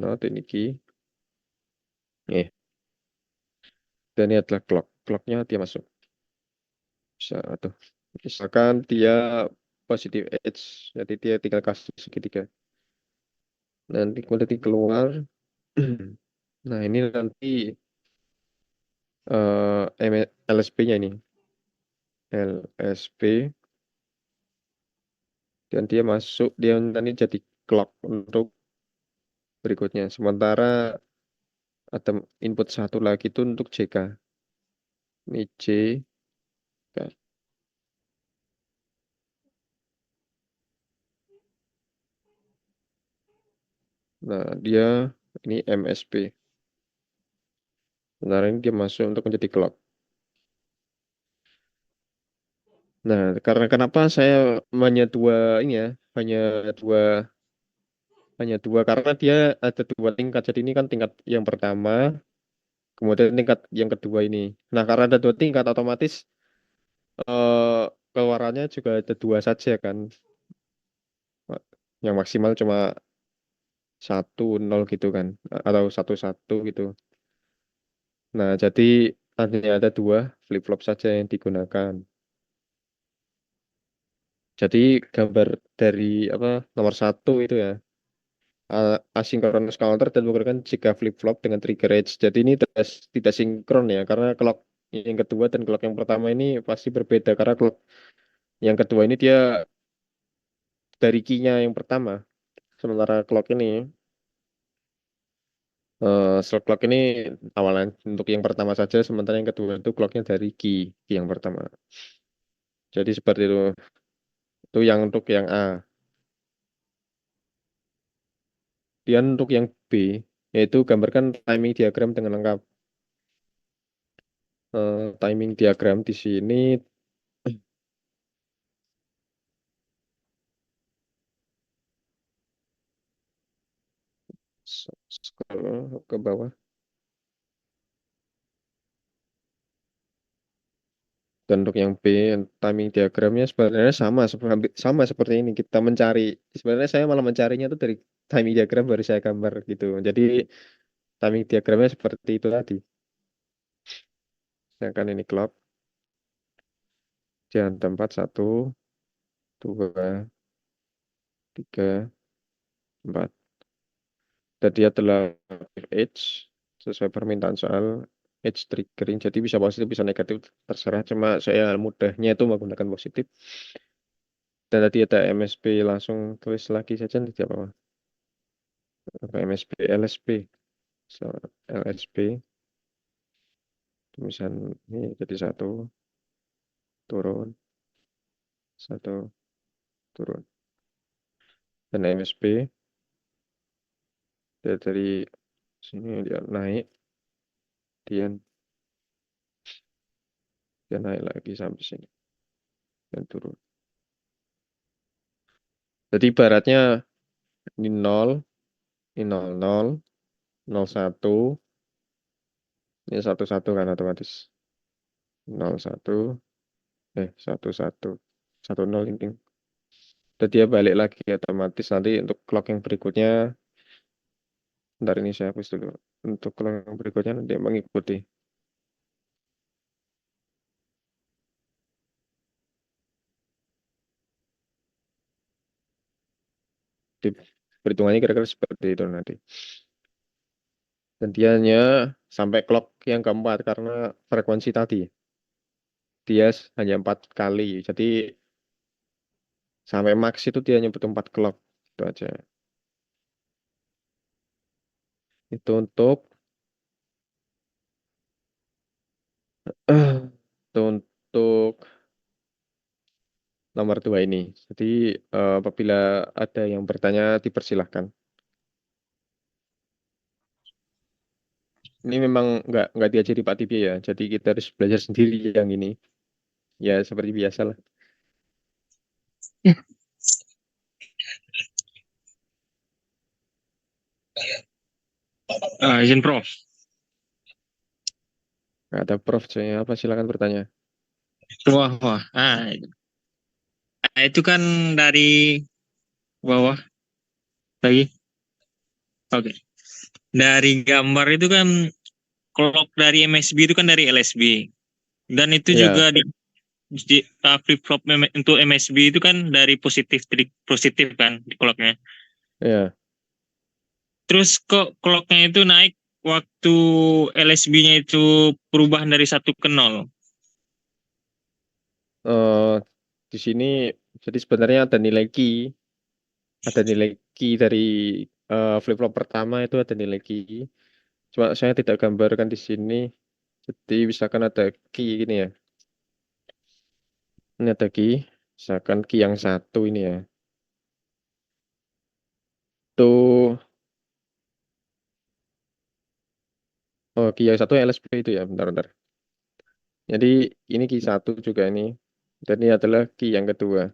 not ini ki. Dan ini adalah clock. Clocknya dia masuk. Bisa tuh. Misalkan dia positive edge, jadi dia tinggal kasih segitiga. Nanti kemudian keluar. Nah ini nanti LSP-nya ini. LSP. Dan dia masuk, dia nanti jadi clock untuk berikutnya. Sementara ada input satu lagi itu untuk JK. Ini J. Nah dia ini MSB. Sementara ini dia masuk untuk menjadi clock. Nah, karena kenapa saya hanya dua ini ya, hanya dua, hanya dua karena dia ada dua tingkat. Jadi ini kan tingkat yang pertama, kemudian tingkat yang kedua ini. Nah, karena ada dua tingkat, otomatis eh, keluarannya juga ada dua saja kan, yang maksimal cuma 1 0 gitu kan, atau 1 1 gitu. Nah, jadi hanya ada dua flip-flop saja yang digunakan. Jadi gambar dari apa nomor satu itu ya. Asynchronous counter dan menggunakan jika flip-flop dengan trigger edge. Jadi ini tidak sinkron ya, karena clock yang kedua dan clock yang pertama ini pasti berbeda. Karena clock yang kedua ini dia dari key-nya yang pertama. Sementara clock ini, slot clock ini awalan untuk yang pertama saja, sementara yang kedua itu clocknya dari key yang pertama. Jadi seperti itu. Itu yang untuk yang A. Kemudian untuk yang B, yaitu gambarkan timing diagram dengan lengkap. Timing diagram di sini scroll ke bawah. Dan untuk yang B, timing diagramnya sebenarnya sama seperti ini. Kita mencari, sebenarnya saya malah mencarinya itu dari timing diagram baru saya gambar gitu. Jadi timing diagramnya seperti itu tadi. Sedangkan ini clock, jangan tempat 1, 2, 3, 4. Dan dia telah edge sesuai permintaan soal. edge triggering, jadi bisa positif bisa negatif terserah, cuma saya mudahnya itu menggunakan positif. Dan tadi ada MSB, langsung tulis lagi saja tidak apa-apa. MSB LSB, so, LSB tulisan ini jadi 1 turun 1 turun, dan MSB dari sini dia naik, dia naik lagi sampai sini dan turun. Jadi ibaratnya ini 0, ini 0, 0, 0, 1, ini 1, 1 kan otomatis 0, 1, 1, 1, 1, 0 ini. Dan dia balik lagi otomatis nanti untuk clock yang berikutnya. Bentar, ini saya hapus dulu. Untuk clock yang berikutnya nanti mengikuti. Di perhitungannya kira-kira seperti itu nanti. Dan dia hanya sampai clock yang keempat karena frekuensi tadi. Dia hanya 4 kali. Jadi sampai max itu dia hanya butuh 4 clock. Itu aja. Itu untuk nomor 2 ini. Jadi apabila ada yang bertanya dipersilahkan. Ini memang nggak diajari Pak Tibia ya. Jadi kita harus belajar sendiri yang ini. Ya seperti biasa lah. Izin Prof. Nggak ada Prof. Saya apa silakan bertanya. Wah. Itu kan dari bawah lagi. Oke. Dari gambar itu kan clock dari MSB itu kan dari LSB. Dan itu Ya. juga di flip flop untuk MSB itu kan dari positif kan di clocknya. Ya. Terus kok clocknya itu naik waktu LSB-nya itu perubahan dari 1 ke 0. Di sini jadi sebenarnya ada nilai key. Ada nilai key dari flip-flop pertama itu ada nilai key. Cuma saya tidak gambarkan di sini. Jadi misalkan ada key gini ya. Ini ada key. Misalkan key yang 1 ini ya. Tuh. Oh, key yang 1 LSB itu ya. Bentar. Jadi ini key 1 juga ini. Dan ini adalah key yang kedua.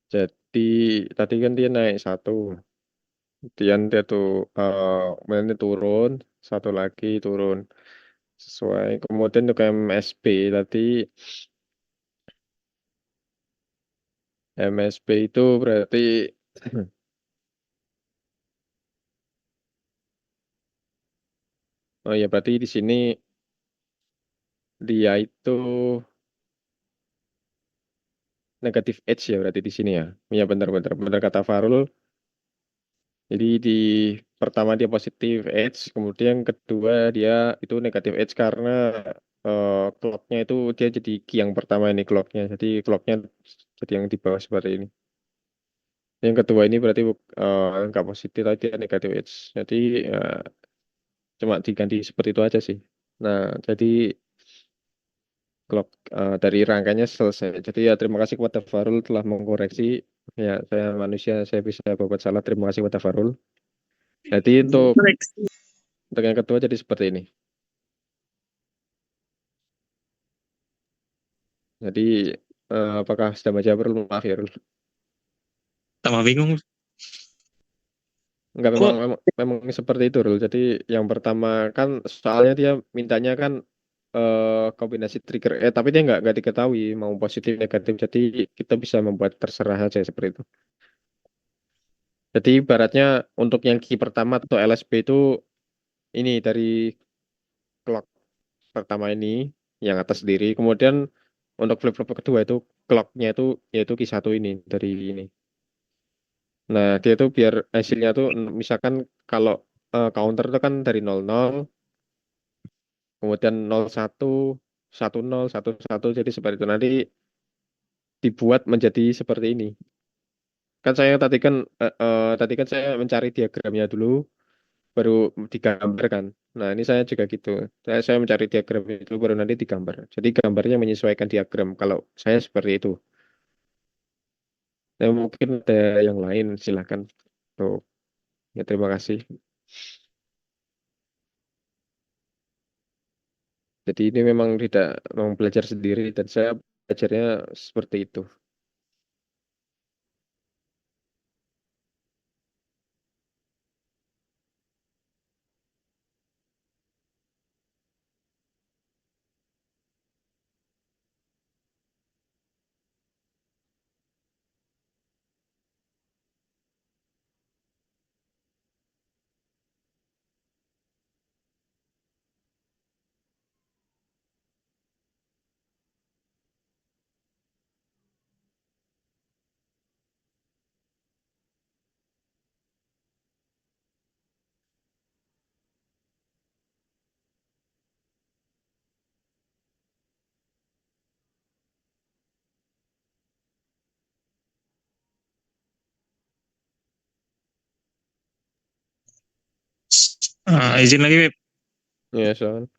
Jadi tadi kan dia naik 1. Kemudian dia tuh kemudian dia turun, 1 lagi turun. Sesuai. Kemudian untuk MSB tadi MSB itu berarti oh ya berarti di sini dia itu negatif edge ya berarti di sini ya. Ya benar kata Farul. Jadi di pertama dia positif edge, kemudian kedua dia itu negatif edge karena clocknya itu dia jadi key yang pertama ini clocknya. Jadi clocknya jadi yang di bawah seperti ini. Yang kedua ini berarti nggak positif tadi dia negatif edge. Jadi cuma diganti seperti itu aja sih. Nah, jadi clock dari rangkanya selesai. Jadi ya terima kasih kepada Farul telah mengkoreksi. Ya, saya manusia, saya bisa berbuat salah. Terima kasih kepada Farul. Jadi untuk yang kedua jadi seperti ini. Jadi apakah sudah baca Farul? Maaf ya, Rul. Tambah bingung. Enggak, memang seperti itu, Rul. Jadi yang pertama kan soalnya dia mintanya kan kombinasi trigger tapi dia nggak diketahui mau positif negatif, jadi kita bisa membuat terserah aja seperti itu. Jadi ibaratnya untuk yang key pertama atau LSB itu ini dari clock pertama ini yang atas sendiri, kemudian untuk flip-flop kedua itu clocknya itu yaitu key 1 ini dari ini. Nah, dia tuh biar hasilnya tuh misalkan kalau counter itu kan dari 00, kemudian 01, 10, 11, jadi seperti itu. Nanti dibuat menjadi seperti ini. Kan saya tadi kan saya mencari diagramnya dulu, baru digambarkan. Nah, ini saya juga gitu. Saya mencari diagram itu baru nanti digambar. Jadi gambarnya menyesuaikan diagram. Kalau saya seperti itu. Nah, mungkin ada yang lain, silakan. Tuh, ya terima kasih. Jadi ini memang tidak memang belajar sendiri dan saya belajarnya seperti itu. Izin lagi, Beb. Ya, soal.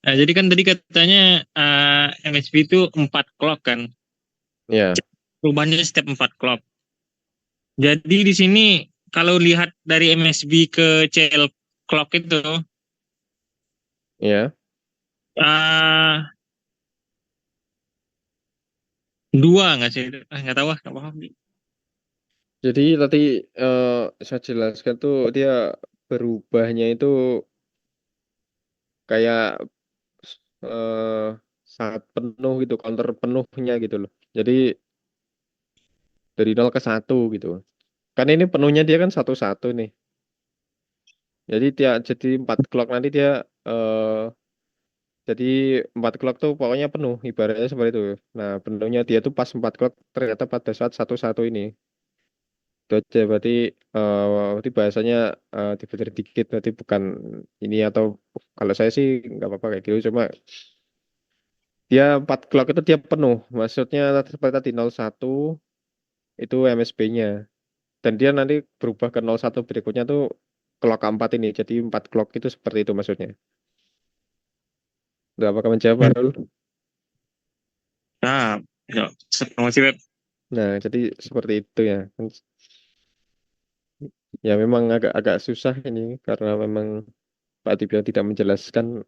Nah, jadi kan tadi katanya MSB itu 4 clock kan. Ya, Perubahannya setiap 4 clock. Jadi di sini kalau lihat dari MSB ke CL clock itu ya. ah dua nggak sih? Nggak tahu nggak paham. Jadi tadi saya jelaskan tuh dia berubahnya itu kayak eh, saat penuh gitu, counter penuhnya gitu loh. Jadi dari 0 ke 1 gitu. Kan ini penuhnya dia kan 1-1 nih. Jadi 4 clock nanti dia eh jadi 4 clock tuh pokoknya penuh ibaratnya seperti itu. Nah, penuhnya dia tuh pas 4 clock ternyata pada saat 1-1 ini. Itu aja berarti bahasanya dibeli dikit berarti bukan ini atau kalau saya sih nggak apa-apa kayak gitu cuma dia 4 clock itu dia penuh. Maksudnya seperti tadi 01 itu MSB-nya. Dan dia nanti berubah ke 01 berikutnya tuh clock keempat ini. Jadi 4 clock itu seperti itu maksudnya. Udah apakah menjawab, Arul? Nah, ya, promosi web. Nah, jadi seperti itu ya. Ya memang agak susah ini karena memang Pak Tibia tidak menjelaskan,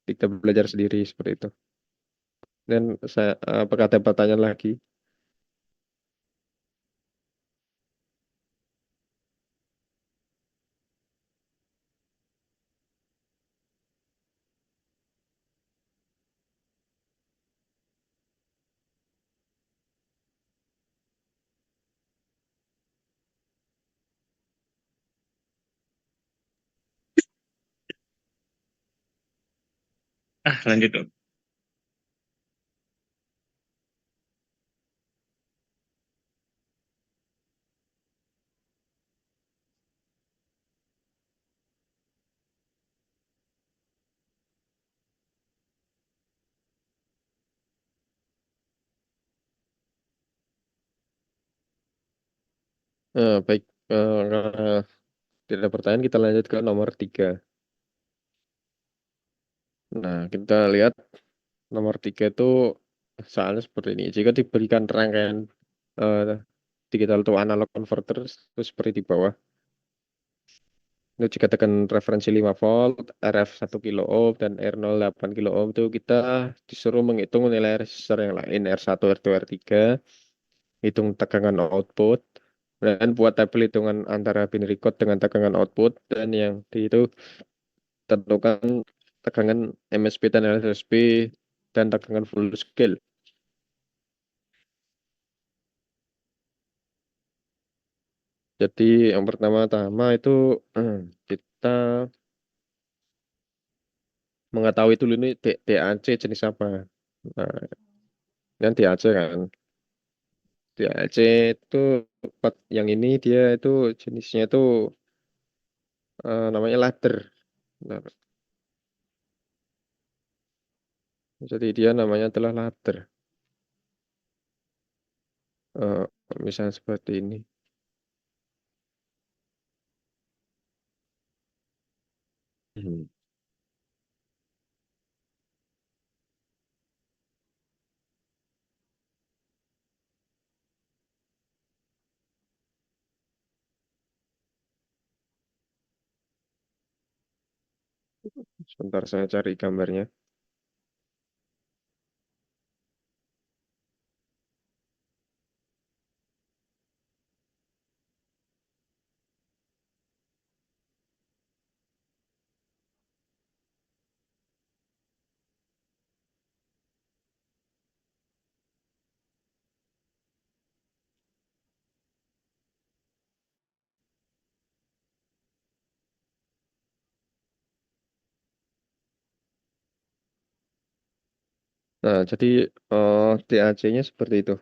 kita belajar sendiri seperti itu. Dan saya apakah ada pertanyaan lagi? Lanjut tuh. Baik, karena tidak ada pertanyaan kita lanjut ke nomor 3. Nah, kita lihat nomor 3 itu soalnya seperti ini. Jika diberikan rangkaian eh, digital to analog converter itu seperti di bawah. Itu jika tekan referensi 5 volt, RF 1 kilo ohm, dan R0 8 kilo ohm itu kita disuruh menghitung nilai resistor yang lain R1, R2, R3, hitung tegangan output, dan buat tabel hitungan antara binary code dengan tegangan output, dan yang di itu tentukan tegangan MSB dan LSB dan tegangan full scale. Jadi yang pertama-tama itu kita mengetahui dulu ini DAC jenis apa. Nah, ini kan DAC kan. DAC itu yang ini dia itu jenisnya itu namanya ladder. Nah, jadi dia namanya adalah ladder. Eh, Misalnya seperti ini. Hmm. Sebentar saya cari gambarnya. Nah, jadi DAC-nya seperti itu.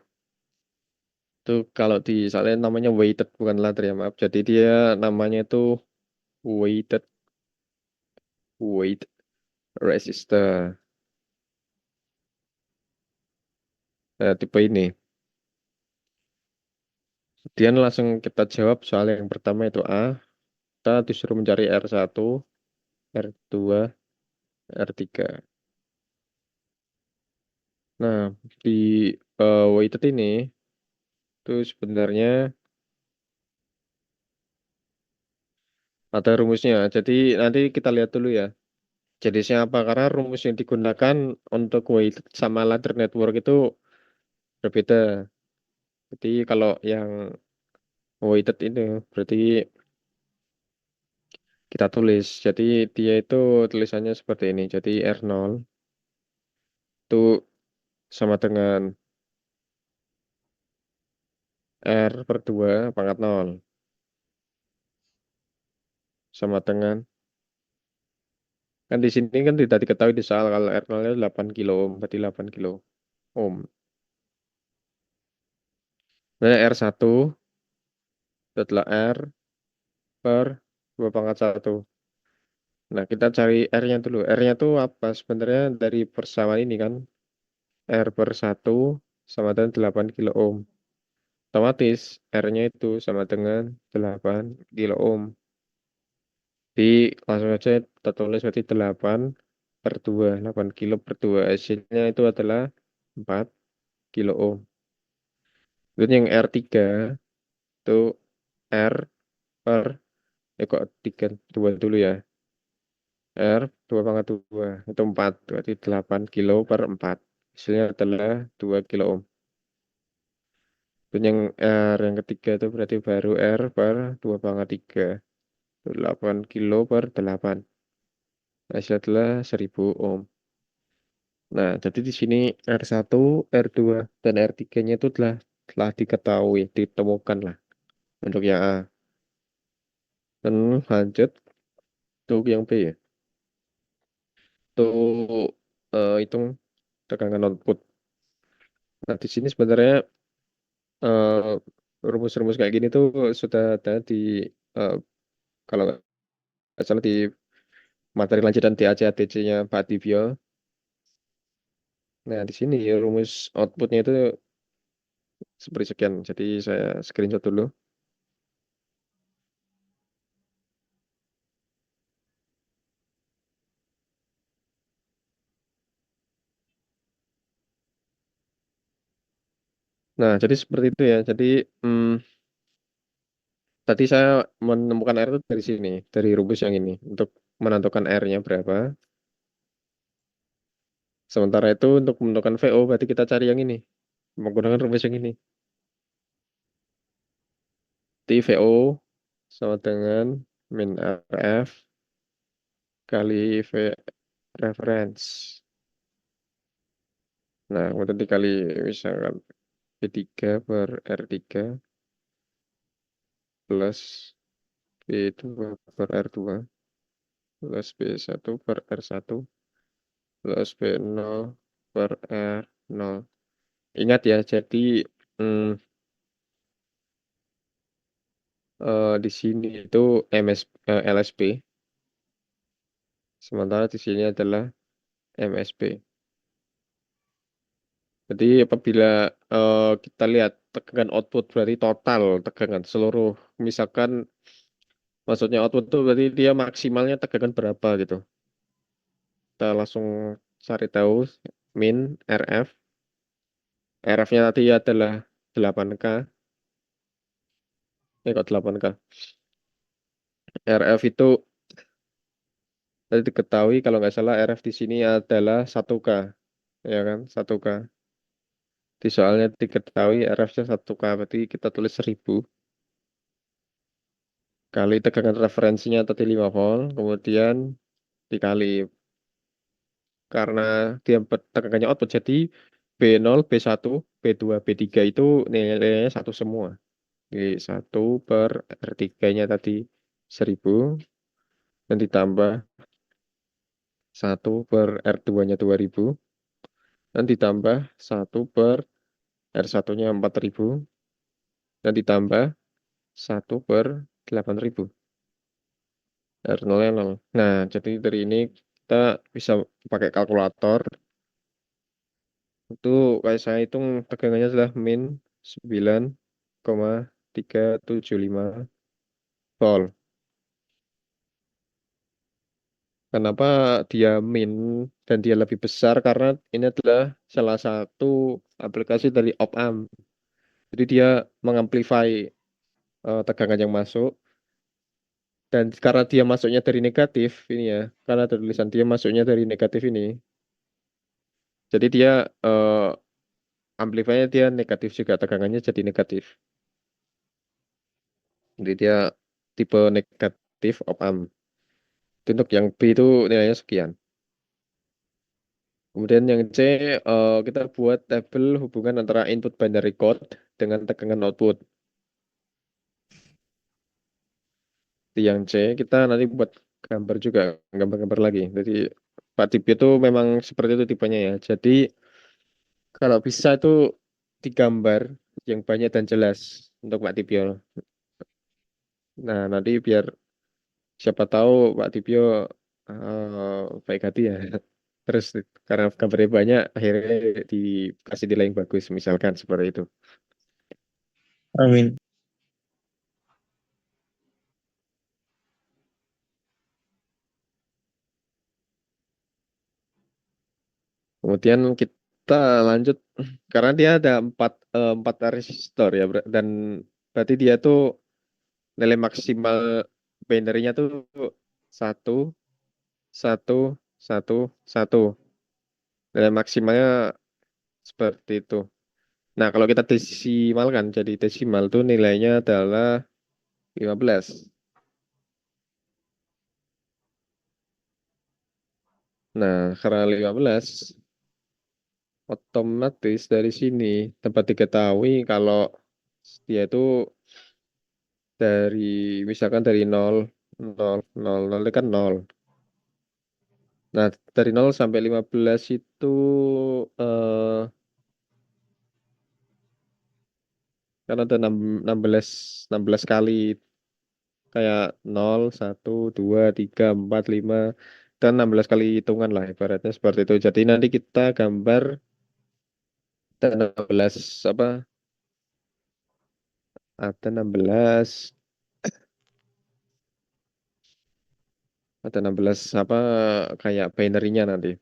Itu kalau di misalnya namanya weighted bukan ladder ya, maaf. Jadi dia namanya itu weighted weight resistor. Nah, tipe ini. Kemudian langsung kita jawab soal yang pertama itu A. Kita disuruh mencari R1, R2, R3. Nah, di weighted ini itu sebenarnya ada rumusnya. Jadi nanti kita lihat dulu ya. Jadi siapa? Karena rumus yang digunakan untuk weighted sama ladder network itu berbeda. Jadi kalau yang weighted ini berarti kita tulis. Jadi dia itu tulisannya seperti ini. Jadi R0 itu sama dengan R per 2 pangkat 0. Sama dengan, kan di sini kan tidak diketahui di soal kalau R0-nya 8 kilo ohm. Berarti 8 kilo ohm. Nah, R1 itu adalah R per 2 pangkat 1. Nah, kita cari R-nya dulu. R-nya itu apa? Sebenarnya dari persamaan ini kan. R per 1 sama dengan 8 kilo ohm. Otomatis R-nya itu sama dengan 8 kilo ohm. Jadi langsung aja kita tulis berarti 8 per 2. 8 kilo per 2. Hasilnya itu adalah 4 kilo ohm. Dan yang R3 itu R per, kok 3, 2 dulu ya. R 2 pangkat 2 itu 4. Berarti 8 kilo per 4. Hasilnya adalah 2 kilo ohm. Dan yang R yang ketiga itu berarti baru R per 2 pangkat 3. 8 kilo per 8. Hasilnya adalah 1000 ohm. Nah, jadi di sini R1, R2, dan R3-nya itu telah diketahui, ditemukan lah untuk yang A. Dan lanjut untuk yang B ya. Untuk hitung tegangan output. Nah, di sini sebenarnya eh, rumus-rumus kayak gini tuh sudah ada di eh, kalau nggak salah di materi lanjutan DAC-ADC-nya Pak Divyo. Nah, di sini rumus outputnya itu seperti sekian. Jadi saya screenshot dulu. Nah, jadi seperti itu ya. Jadi tadi saya menemukan R itu dari sini, dari rumus yang ini. Untuk menentukan R-nya berapa. Sementara itu untuk menentukan VO berarti kita cari yang ini. Menggunakan rumus yang ini. Jadi VO sama dengan min RF kali V reference. Nah, kemudian dikali misalkan V3 per R3 plus V2 per R2 plus V1 per R1 plus V0 per R0. Ingat ya, jadi di sini itu LSB, sementara di sini adalah MSB. Jadi apabila kita lihat tegangan output berarti total tegangan seluruh, misalkan maksudnya output itu berarti dia maksimalnya tegangan berapa gitu. Kita langsung cari tahu min RF. RF-nya tadi adalah 8K. Kok 8K? RF itu tadi diketahui kalau nggak salah RF di sini adalah 1K, ya kan? 1K. Di soalnya diketahui RF-nya 1K, berarti kita tulis 1000 kali tegangan referensinya tadi 5 volt, kemudian dikali karena dia tegangannya output jadi B0, B1, B2, B3 itu nilainya satu semua. Jadi 1 per R3-nya tadi 1000 dan ditambah 1 per R2-nya 2000 dan ditambah 1 per R1-nya 4000 dan ditambah 1 per 8000. R0-nya 0. Nah, jadi dari ini kita bisa pakai kalkulator. Itu kayak saya hitung tegangannya adalah min 9,375 volt. Kenapa dia min dan dia lebih besar? Karena ini adalah salah satu aplikasi dari op-amp. Jadi dia mengamplify tegangan yang masuk. Dan karena dia masuknya dari negatif ini ya, karena ada tulisan dia masuknya dari negatif ini. Jadi dia amplify-nya dia negatif juga, tegangannya jadi negatif. Jadi dia tipe negatif op-amp. Untuk yang B itu nilainya sekian. Kemudian yang C, kita buat tabel hubungan antara input binary code dengan tegangan output. Di yang C, kita nanti buat gambar juga, gambar-gambar lagi. Jadi Pak Dibyo itu memang seperti itu tipenya ya. Jadi kalau bisa itu digambar yang banyak dan jelas untuk Pak Dibyo. Nah, nanti biar siapa tahu Pak Dibyo baik hati ya. Terus karena gambarnya banyak, akhirnya dikasih nilai yang bagus, misalkan seperti itu. Amin. Kemudian kita lanjut karena dia ada empat resistor ya, dan berarti dia tuh nilai maksimal binary-nya tuh satu, satu, satu, satu. Nilai maksimalnya seperti itu. Nah, kalau kita desimalkan jadi desimal tuh nilainya adalah 15. Nah, karena 15 otomatis dari sini dapat diketahui kalau dia itu dari misalkan dari 0 0 0 0 itu kan 0. Nah, dari 0 sampai 15 itu eh kan ada 16 16 kali kayak 0 1 2 3 4 5 dan 16 kali hitungan lah ibaratnya seperti itu. Jadi nanti kita gambar ada 16 apa? Ada 16 apa kayak binary-nya nanti.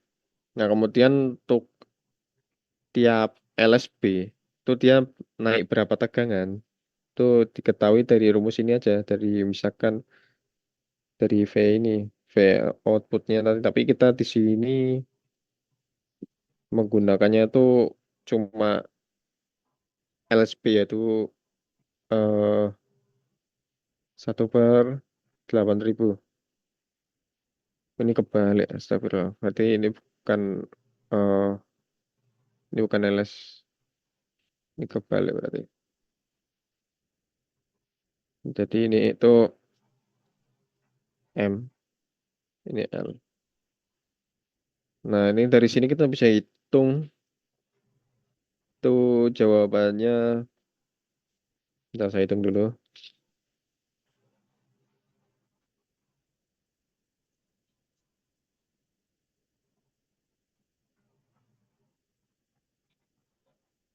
Nah, kemudian untuk tiap LSB itu dia naik berapa tegangan itu diketahui dari rumus ini aja, dari misalkan dari V ini, V outputnya tadi, tapi kita di sini menggunakannya itu cuma LSB yaitu eh, 1/8000. Ini kebalik, astagfirullah. Berarti eh, ini bukan LS, ini kebalik berarti. Jadi ini itu M, ini L. Nah, ini dari sini kita bisa hitung tuh jawabannya. Bentar, saya hitung dulu.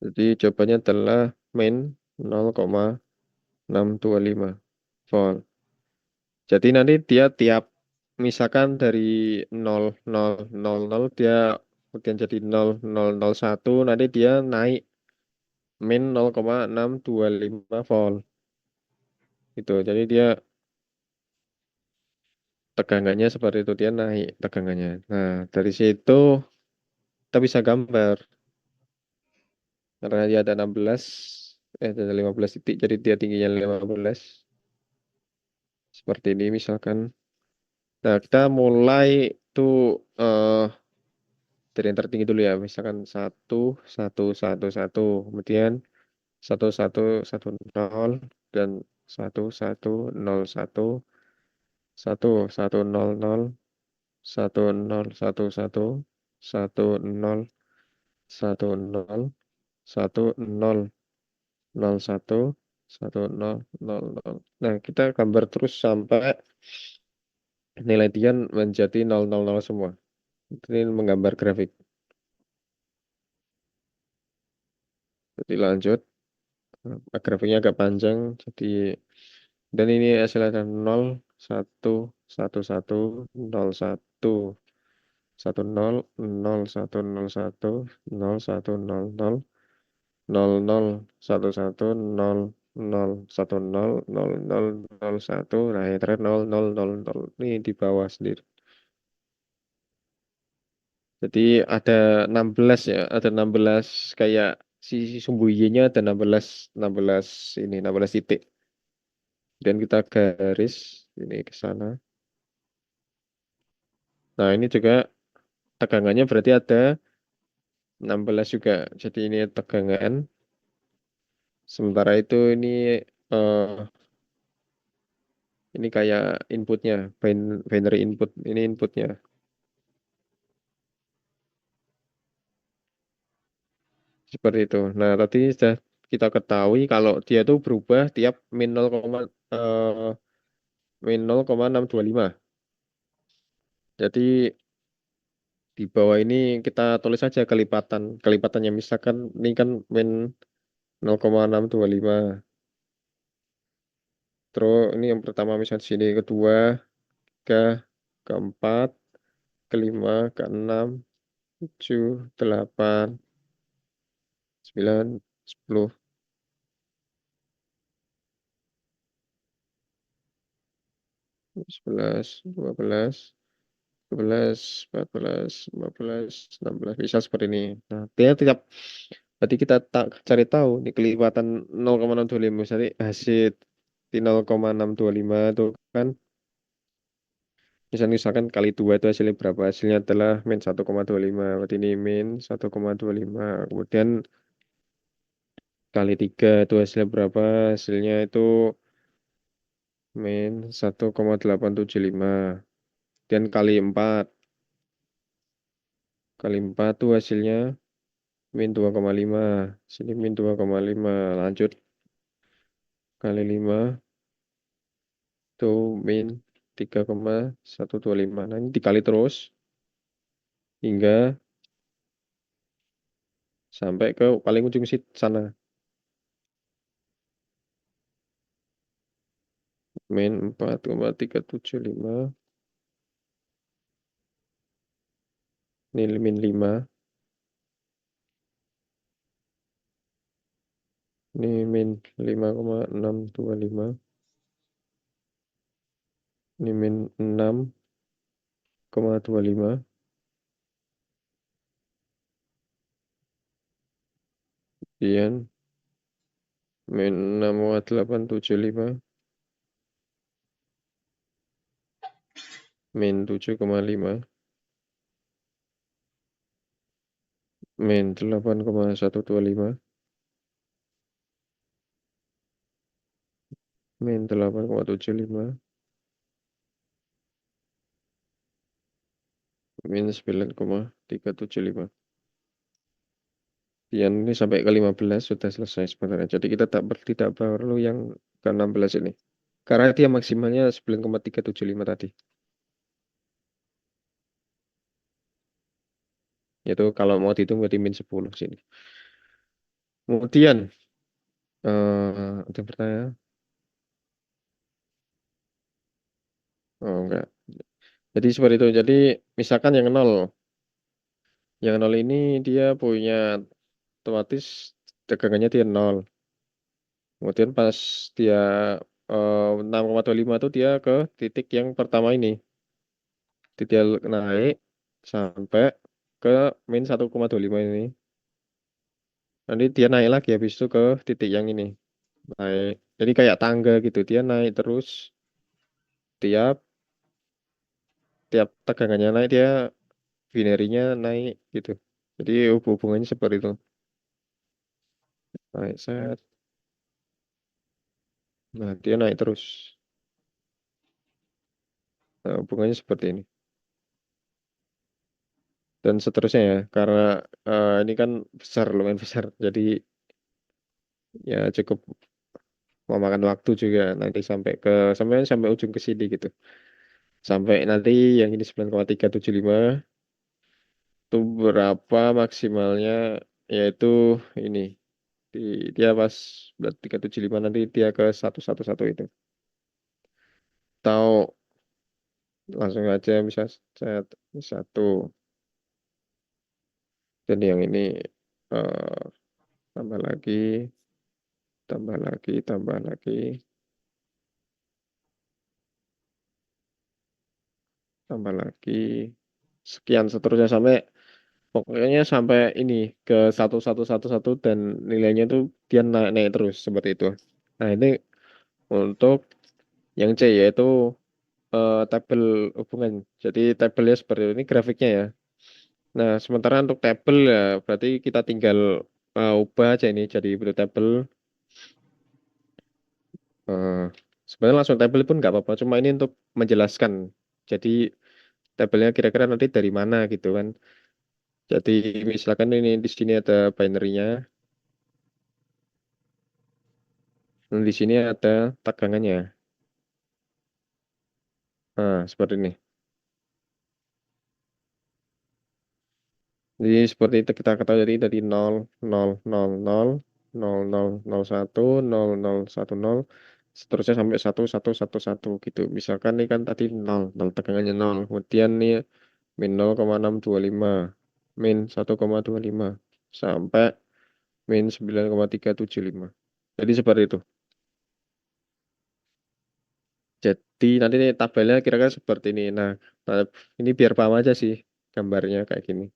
Jadi jawabannya adalah min 0,625 volt. Jadi nanti dia tiap misalkan dari 0000 dia kemudian jadi 0001 nanti dia naik min 0,625 volt. Gitu. Jadi dia tegangannya seperti itu dia naik tegangannya. Nah, dari situ kita bisa gambar karena dia ada 16 ada 15 titik jadi dia tingginya 15 seperti ini misalkan. Nah, kita mulai tuh dari yang tertinggi dulu ya, misalkan 1 1 1 1 kemudian 1 1 1 0 dan 1 1 0 1 1 1 0 0 1 0 1 1 1 0 1 0 1 0 0 1 1 0 0 0. Nah, kita gambar terus sampai nilai dia menjadi 0 0 0 semua. Ini menggambar grafik. Jadi lanjut. Grafiknya agak panjang. Jadi dan ini hasilnya ada 0 1 1 1 0 1 1 0 0 1 0 1 0 1 0 0 0 0 1 1 0 0 1 0 0 0 0 1. Nah, yang terakhir 0 0 0 0. Ini di bawah sendiri. Jadi ada 16 ya, ada 16 kayak si sumbu Y-nya ada 16 16 ini 16 titik. Dan kita garis ini ke sana. Nah, ini juga tegangannya berarti ada 16 juga. Jadi ini tegangan. Sementara itu eh, ini kayak inputnya, binary input. Ini inputnya. Seperti itu. Nah, tadi sudah kita ketahui kalau dia itu berubah tiap min 0, min 0,625. Jadi di bawah ini kita tulis saja kelipatan. Kelipatannya misalkan ini kan min 0,625. Terus ini yang pertama misalnya di sini, kedua, ke keempat, kelima, keenam, 7, 8, 9, 10, 11, 12, 13, 14, 15, 16 bisa seperti ini. Nah, dia tiap berarti kita cari tahu nih kelipatan 0,625 misalnya hasil di 0,625 itu kan misalkan kali 2 itu hasilnya berapa? Hasilnya adalah min 1,25. Berarti ini min 1,25. Kemudian kali 3 itu hasilnya berapa? Hasilnya itu min 1,875. Dan kali 4. Kali 4 itu hasilnya min 2,5. Sini min 2,5. Lanjut kali 5 itu min 3,125. Nah, ini dikali terus hingga sampai ke paling ujung sana. Min 4,375. Ini min 5. Ini min 5,625. Ini min 6,25. Kemudian min 6,875. Min 7,5. Min 8,125. Min 8,75. Min 9,375. Yang ini sampai ke 15 sudah selesai sebenarnya. Jadi kita tidak perlu yang ke 16 ini. Karena dia maksimalnya 9,375 tadi. Itu kalau mau dihitung berarti min 10 sini. Kemudian ada yang bertanya? Oh enggak. Jadi seperti itu. Jadi misalkan yang nol ini dia punya otomatis tegangannya dia nol. Kemudian pas dia 6,25 itu dia ke titik yang pertama ini. Dia naik sampai ke min 1,25 ini. Nanti dia naik lagi habis itu ke titik yang ini. Naik. Jadi kayak tangga gitu. Dia naik terus tiap tiap tegangannya naik dia binary-nya naik gitu. Jadi hubungannya seperti itu. Naik set. Nah, dia naik terus. Nah, hubungannya seperti ini. Dan seterusnya ya, karena ini kan besar, lumayan besar. Jadi ya cukup memakan waktu juga nanti sampai ujung ke sini gitu. Sampai nanti yang ini 9,375 itu berapa maksimalnya, yaitu ini di dia pas 375 nanti dia ke 111 itu. Tahu langsung aja bisa set satu. Dan yang ini eh, tambah lagi, tambah lagi, tambah lagi, tambah lagi. Sekian seterusnya sampai pokoknya sampai ini ke 1111 dan nilainya tuh dia naik, naik terus seperti itu. Nah, ini untuk yang C yaitu tabel hubungan. Jadi tabelnya seperti ini grafiknya ya. Nah, sementara untuk tabel ya berarti kita tinggal ubah aja ini jadi bentuk tabel. Eh, Sebenarnya langsung tabel pun nggak apa-apa, cuma ini untuk menjelaskan. Jadi tabelnya kira-kira nanti dari mana gitu kan. Jadi misalkan ini di sini ada binary-nya, dan di sini ada tegangannya. Nah, seperti ini. Jadi seperti itu kita ketahui dari 0, 0, 0, 0, 0, 0, 0, 1, 0, 0, 1, 0, seterusnya sampai 1, 1, 1, 1 gitu. Misalkan ini kan tadi 0, 0 tegangannya 0. Kemudian nih min 0,625, min 1,25, sampai min 9,375. Jadi seperti itu. Jadi nanti nih tabelnya kira-kira seperti ini. Nah, ini biar paham aja sih gambarnya kayak gini.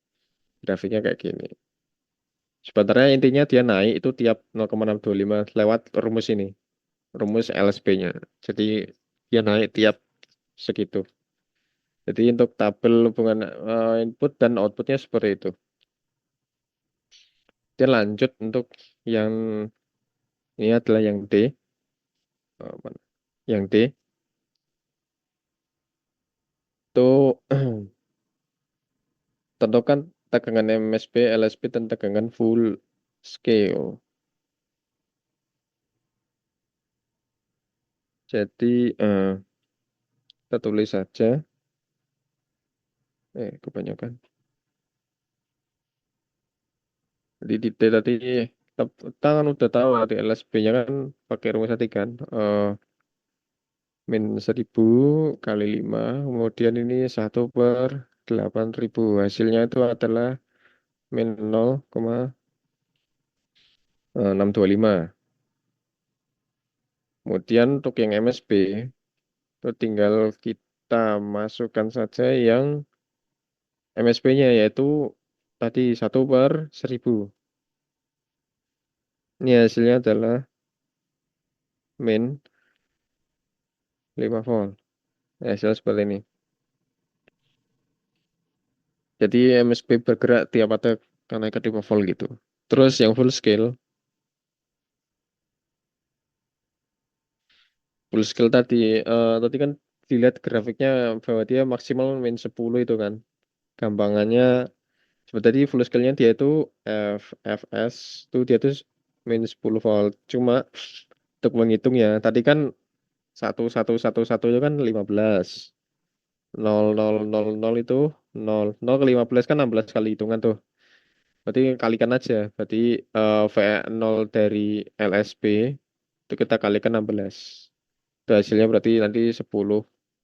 Grafiknya kayak gini. Sebenarnya intinya dia naik itu tiap 0,625 lewat rumus ini. Rumus LSB-nya. Jadi dia naik tiap segitu. Jadi untuk tabel hubungan input dan outputnya seperti itu. Dia lanjut untuk yang ini adalah yang D. Mana? Yang D itu tentukan tegangan MSB, LSB, dan tegangan full scale. Jadi kita tulis saja. Kebanyakan. Jadi di D tadi kita kan udah tahu di LSB-nya kan pakai rumus tadi kan. Min 1000 kali 5. Kemudian ini 1/8000. Hasilnya itu adalah min 0,625. Kemudian untuk yang MSB itu tinggal kita masukkan saja yang MSB-nya yaitu tadi 1/1000. Ini hasilnya adalah min 5 volt. Hasil seperti ini. Jadi MSB bergerak tiap ada kenaikan 5 volt gitu. Terus yang full scale tadi kan dilihat grafiknya bahwa dia maksimal min 10 itu kan. Gampangannya seperti tadi full scale-nya dia itu FS itu dia tuh min 10 volt. Cuma untuk menghitung ya, tadi kan 1111 itu kan 15. 0, 0, 0, 0 itu 0. 0 ke 15 kan 16 kali hitungan tuh. Berarti kalikan aja. Berarti V0 dari LSB itu kita kalikan 16. Itu hasilnya berarti nanti 10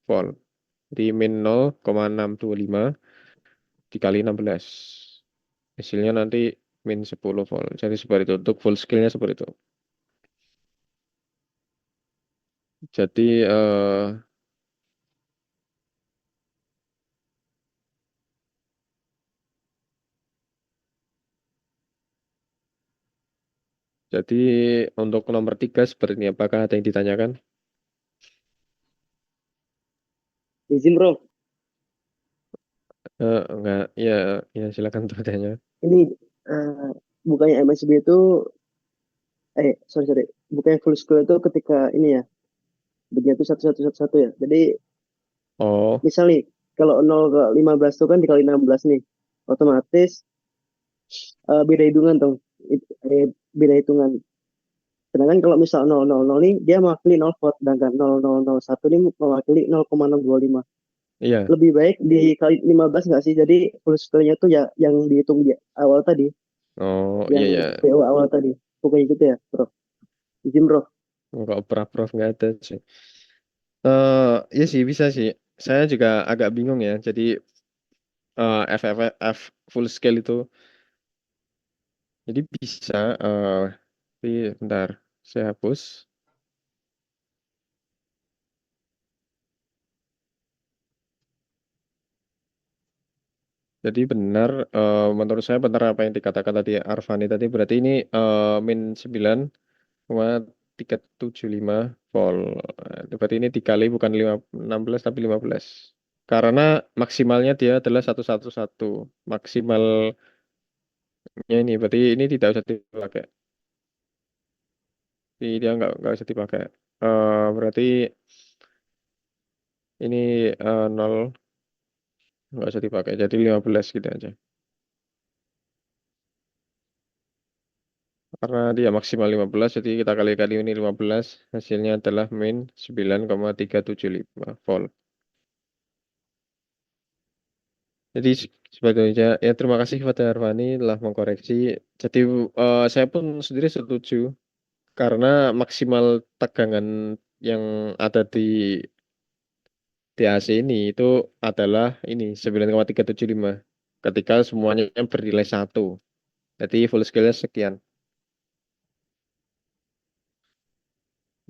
volt. Jadi min 0,625 dikali 16. Hasilnya nanti min 10 volt. Jadi seperti itu. Untuk full scale-nya seperti itu. Jadi jadi untuk nomor 3 seperti ini. Apakah ada yang ditanyakan? Izin bro, Enggak. Ya, ya silakan bertanya. ini bukannya MSB itu, sorry, bukannya full school itu ketika ini ya, begitu satu satu satu satu ya. Jadi Oh, misal nih, kalau 0 ke 15 itu kan dikali 16 nih, otomatis beda hitungan tuh, beda hitungan. Sedangkan kalau misal 000 nih, dia mewakili 0 volt, sedangkan 0001 ini mewakili 0,625. iya. Lebih baik dikali 15 nggak sih? Jadi full scale-nya tuh ya yang dihitung di awal tadi, Oh, iya yang ya. PO awal tadi. Bukan gitu ya, bro. Izin, bro. Enggak prof nggak ada sih. Ya sih bisa sih. Saya juga agak bingung ya. Jadi F full scale itu. Jadi bisa. Tapi bentar. Saya hapus. Jadi benar, menurut saya benar apa yang dikatakan tadi Arfani tadi. Berarti ini min 9,375 volt. Berarti ini dikali bukan 16 tapi 15. Karena maksimalnya dia adalah 111. Maksimalnya ini berarti ini tidak usah dipakai. Jadi dia nggak usah dipakai. Berarti ini 0 nggak usah dipakai. Jadi 15 gitu aja. Karena dia maksimal 15, jadi kita kali-kali ini 15, hasilnya adalah min 9,375 volt. Jadi sebetulnya ya terima kasih kepada Arfani telah mengkoreksi. Jadi saya pun sendiri setuju karena maksimal tegangan yang ada di DAC ini itu adalah ini 9,375 ketika semuanya bernilai 1. Jadi full scale-nya sekian.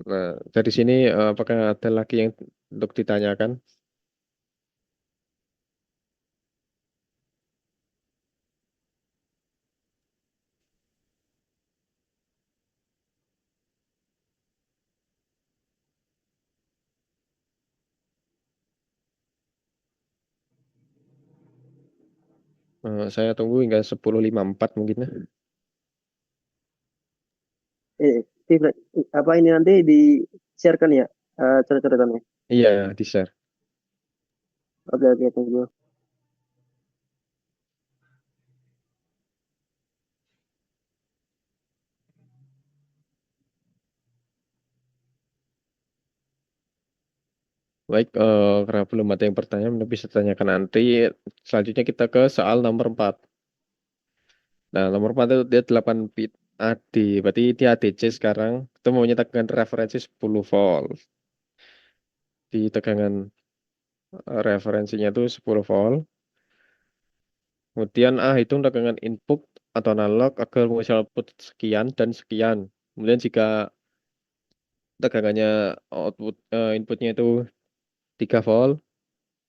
Nah, dari sini apakah ada lagi yang untuk ditanyakan? Saya tunggu hingga 10.54 mungkin ya. Steve, apa ini nanti di-sharekan ya, coret-coretannya? Iya, di-share. Oke, oke, thank you. Baik, karena belum ada yang bertanya, mungkin bisa tanyakan nanti. Selanjutnya kita ke soal nomor 4. Nah, nomor 4 itu dia 8 bit AD. Berarti dia ADC sekarang. Itu mau tegangan referensi 10 volt. Di tegangan referensinya itu 10 volt. Kemudian hitung tegangan input atau analog agar menghasilkan output sekian dan sekian. Kemudian jika tegangannya inputnya itu 3 volt,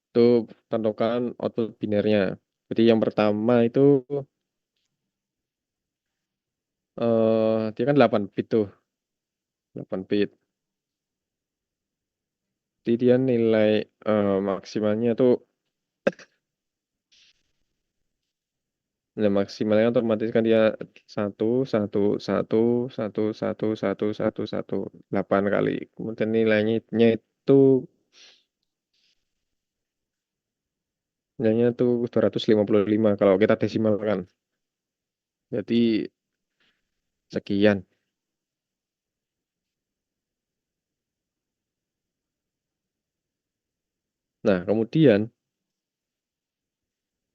itu tentukan output binernya. Jadi yang pertama itu dia kan 8 bit tuh, 8 bit. Jadi dia nilai maksimalnya tuh nilai maksimalnya otomatis kan dia satu satu satu satu satu satu satu satu 8 kali. Kemudian itu nilainya tuh 255 kalau kita desimalkan. Jadi sekian. Nah, kemudian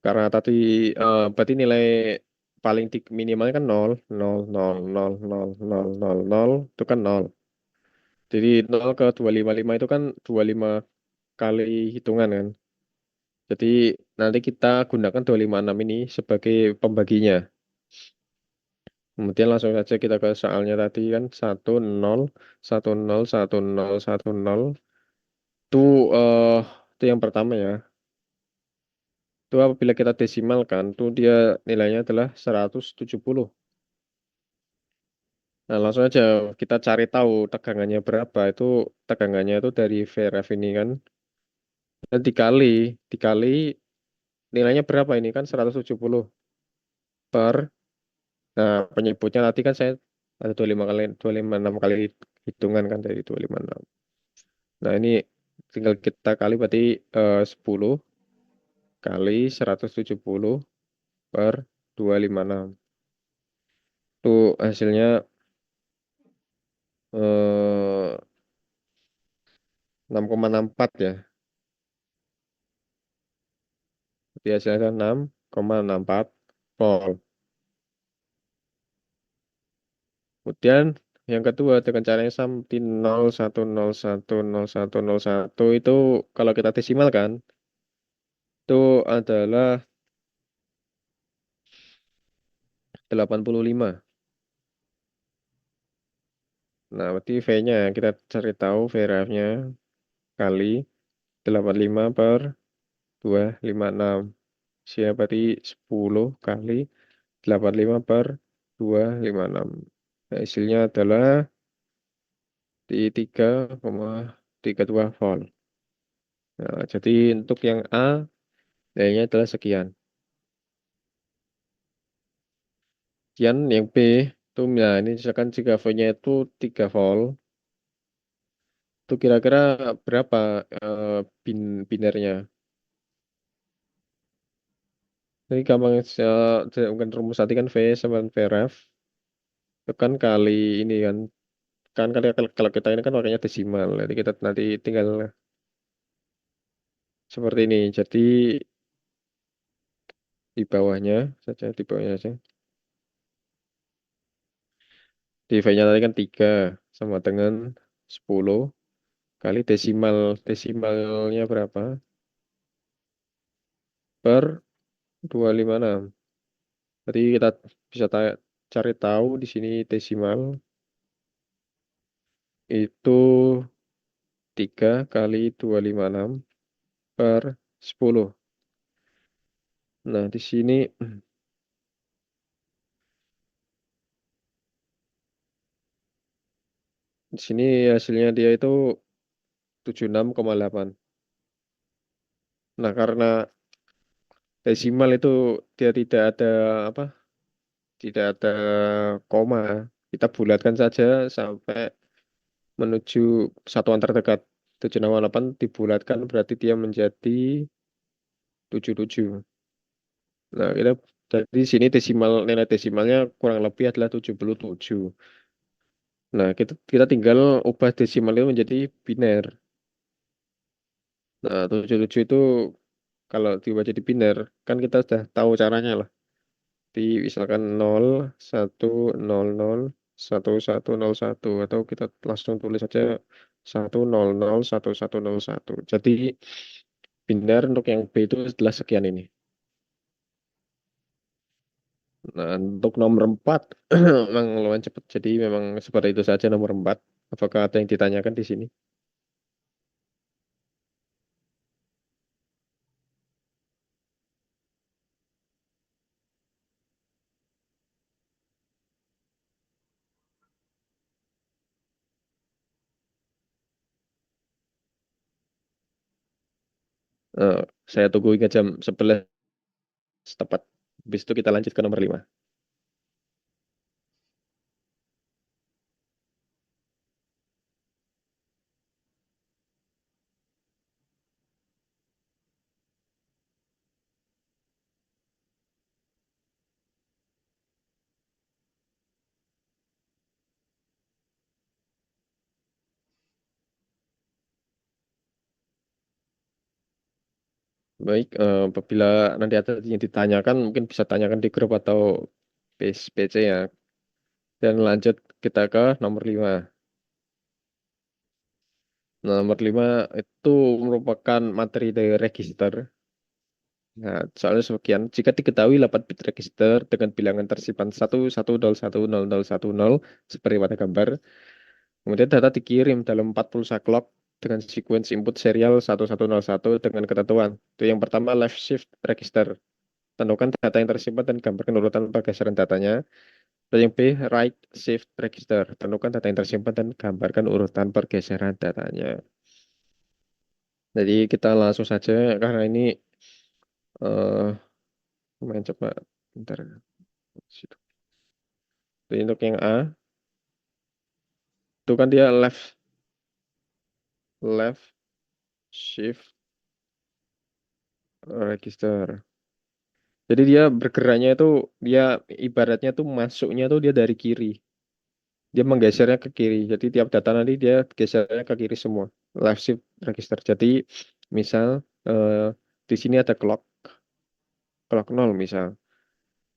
karena tadi berarti nilai paling minimalnya kan 0, 0, 0, 0, 0, 0, 0, 0, itu kan 0. Jadi 0 ke 255 itu kan 25 kali hitungan kan. Jadi nanti kita gunakan 256 ini sebagai pembaginya. Kemudian langsung saja kita ke soalnya tadi kan 1, 0, 1, 0, 1, 0, 1, 0. Itu, eh, itu yang pertama ya. Itu apabila kita desimalkan, itu dia nilainya adalah 170. Nah, langsung aja kita cari tahu tegangannya berapa. Itu tegangannya itu dari VRF ini kan. Dan dikali nilainya berapa ini kan 170 per. Nah, penyebutnya tadi kan saya ada 25 kali 256 kali hitungan kan dari 256. Nah, ini tinggal kita kali berarti 10 kali 170 per 256. Itu hasilnya eh, 6,64 ya. Jadi hasilnya kan 6,64 volt. Kemudian yang kedua dengan cara yang sama di 0,1, 0,1, 0,1, 0,1 itu kalau kita desimalkan itu adalah 85. Nah, berarti V-nya kita cari tahu VRF-nya kali 85 per 256. Siapa berarti 10 kali 85 per 256. Nah, hasilnya adalah di 3,32 volt. Nah, jadi untuk yang A nilainya adalah sekian. Kemudian yang B itu nah ini misalkan jika V-nya itu 3 volt, itu kira-kira berapa binernya? Jadi gampang mungkin rumus tadi kan V sama VRF itu kan kali ini kan kalau kita ini kan makanya desimal. Jadi kita nanti tinggal seperti ini. Jadi di bawahnya saja. Di V-nya tadi kan 3 sama dengan 10 kali desimalnya berapa? Per 256. Jadi kita bisa cari tahu di sini desimal itu 3 kali 256 per 10. Nah, di sini hasilnya dia itu 76,8. Nah, karena desimal itu dia tidak ada apa? Tidak ada koma. Kita bulatkan saja sampai menuju satuan terdekat. 768 dibulatkan berarti dia menjadi 77. Nah, jadi di sini nilai desimalnya kurang lebih adalah 77. Nah, kita tinggal ubah desimal itu menjadi biner. Nah, 77 itu kalau diubah jadi biner, kan kita sudah tahu caranya lah. Di misalkan 0, 1, 0, 0, 1, 1, 0, 1. Atau kita langsung tulis saja 1, 0, 0, 1, 1, 0, 1. Jadi biner untuk yang B itu adalah sekian ini. Nah, untuk nomor 4 memang lumayan cepat. Jadi memang seperti itu saja nomor 4. Apakah ada yang ditanyakan di sini? Eh, saya tunggu hingga jam 11 tepat. Habis itu kita lanjut ke nomor 5. Baik, apabila nanti ada yang ditanyakan, mungkin bisa tanyakan di grup atau base PC ya. Dan lanjut kita ke nomor 5. Nomor 5 itu merupakan materi dari register. Nah, soalnya sebagian, jika diketahui 8 bit register dengan bilangan tersimpan 11010010 seperti pada gambar, kemudian data dikirim dalam 40 clock dengan sequence input serial 1101 dengan ketentuan. Itu yang pertama, left shift register. Tentukan data yang tersimpan dan gambarkan urutan pergeseran datanya. Dan yang B, right shift register. Tentukan data yang tersimpan dan gambarkan urutan pergeseran datanya. Jadi kita langsung saja karena ini lumayan cepat. Bentar. Situ. Jadi untuk yang A, itu kan dia left shift register. Jadi dia bergeraknya itu dia ibaratnya tuh masuknya tuh dia dari kiri. Dia menggesernya ke kiri. Jadi tiap data nanti dia gesernya ke kiri semua. Left shift register. Jadi misal di sini ada clock 0 misal.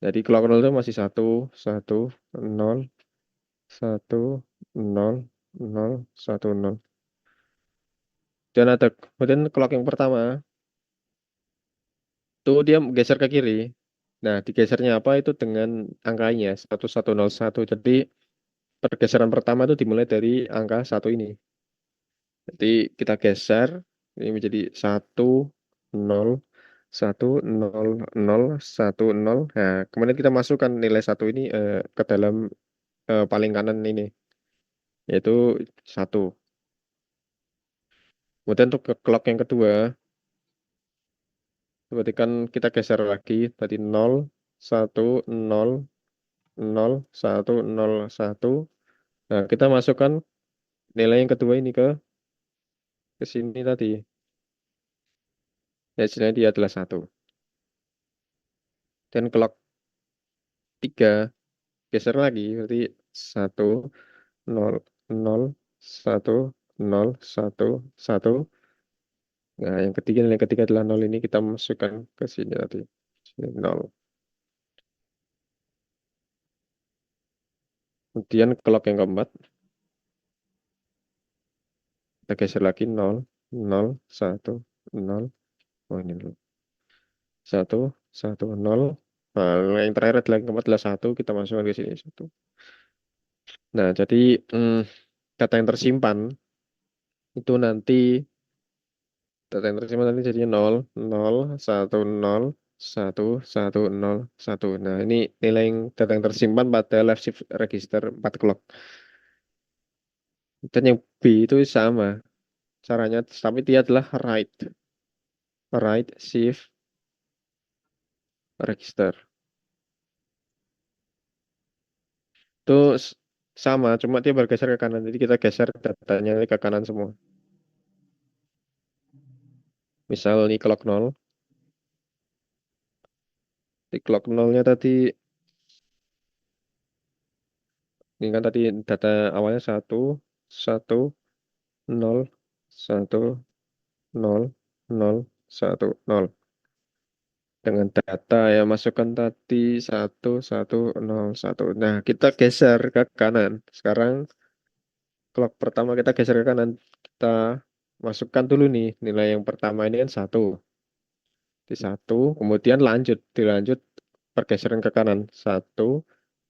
Jadi clock 0 itu masih 1 1 0 1 0 0 1 0. Dan ada kemudian clock yang pertama tuh dia geser ke kiri. Nah, digesernya apa itu dengan angkanya 1101. Jadi pergeseran pertama itu dimulai dari angka 1 ini. Jadi kita geser ini menjadi 1 0 1 0 0 1 0. Nah, kemudian kita masukkan nilai 1 ini ke dalam paling kanan ini yaitu 1. Kemudian untuk ke clock yang kedua berarti kan kita geser lagi tadi 0 1 0 0 1 0 1. Nah, kita masukkan nilai yang kedua ini ke sini tadi. Ya, hasilnya dia adalah 1. Dan clock 3 geser lagi berarti 1 0 0 1 0 1 1. Nah, yang ketiga adalah 0 ini kita masukkan ke sini tadi. Sini 0. Kemudian clock yang keempat kita geser lagi 0 0 1 0. Oh, ini dulu. 1 1 0. Nah, yang terakhir adalah yang keempat adalah 1, kita masukkan ke sini 1. Nah, jadi data yang tersimpan itu nanti data yang tersimpan nanti jadinya 0 0 1 0 1 1 0 1. Nah, ini nilai data yang tersimpan pada left shift register 4 clock. Dan yang B itu sama caranya, tapi dia adalah right shift register. Itu sama, cuma dia bergeser ke kanan. Jadi kita geser datanya ke kanan semua. Misal ini clock 0. Di clock 0-nya tadi, ini kan tadi data awalnya 1 1 0 1 0 0 1 0. Dengan data yang masukkan tadi 1 1 0 1. Nah, kita geser ke kanan. Sekarang clock pertama kita geser ke kanan. Kita masukkan dulu nih nilai yang pertama ini kan 1. Di 1, kemudian dilanjut pergeseran ke kanan. 1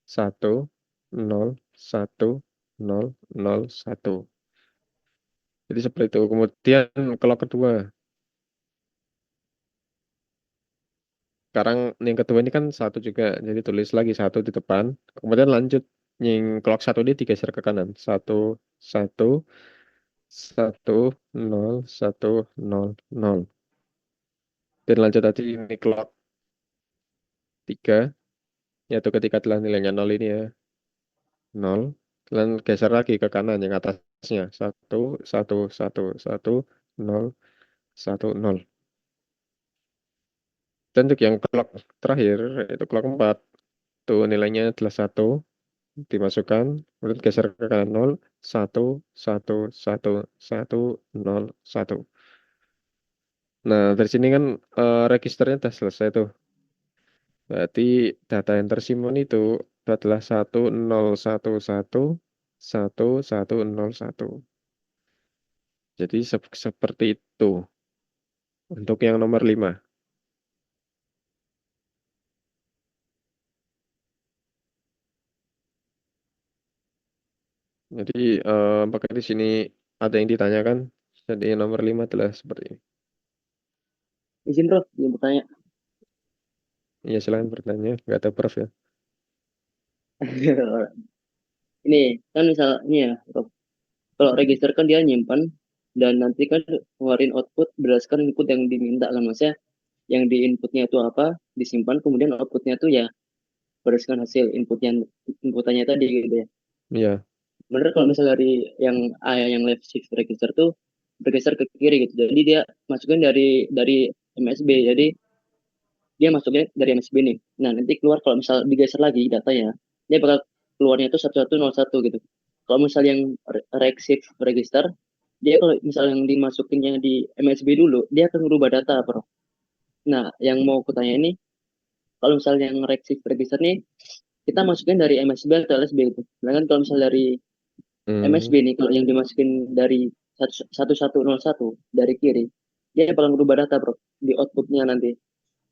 1 0 1 0 0 1. Jadi seperti itu. Kemudian clock kedua. Sekarang yang kedua ini kan 1 juga. Jadi tulis lagi 1 di depan. Kemudian lanjut yang clock 1 ini digeser ke kanan. 1 1 1 0 1 0 0. Dan lanjut tadi ini clock 3. Yaitu ketika telah nilainya 0 ini ya. 0. Dan geser lagi ke kanan yang atasnya. 1 1 1 1 0 1 0. Dan untuk yang clock terakhir, itu clock 4. Tuh nilainya adalah 1. Dimasukkan. Kemudian geser ke kanan 0. 1 1 1 1 0 1. Nah, dari sini kan registernya udah selesai tuh. Berarti data yang tersimpan itu adalah 10111101. Jadi seperti itu untuk yang nomor 5. Jadi apakah di sini ada yang ditanyakan? Jadi yang nomor 5 adalah seperti ini. Izin bro, yang bertanya. Ya silakan bertanya, nggak ada prof ya. Ini kan misalnya ya, Rob, kalau register kan dia nyimpan dan nanti kan ngeluarin output berdasarkan input yang diminta kan maksudnya yang di inputnya itu apa disimpan kemudian outputnya itu ya berdasarkan hasil inputannya tadi gitu ya. Iya. Bener kalau misalnya dari yang A yang left shift register tuh bergeser ke kiri gitu. Jadi dia masukin dari MSB. Jadi dia masuknya dari MSB nih. Nah, nanti keluar kalau misal digeser lagi datanya, dia bakal keluarnya itu 1101 gitu. Kalau misal yang rec shift register, dia kalau misal yang dimasukinnya di MSB dulu, dia akan merubah data, Bro. Nah, yang mau aku tanya ini, kalau misal yang rec shift register nih, kita masukin dari MSB atau LSB gitu. Sedangkan kalau misal dari Hmm. MSB nih, kalau yang dimasukin dari 1101 dari kiri, dia bakal merubah data, Bro, di outputnya nanti.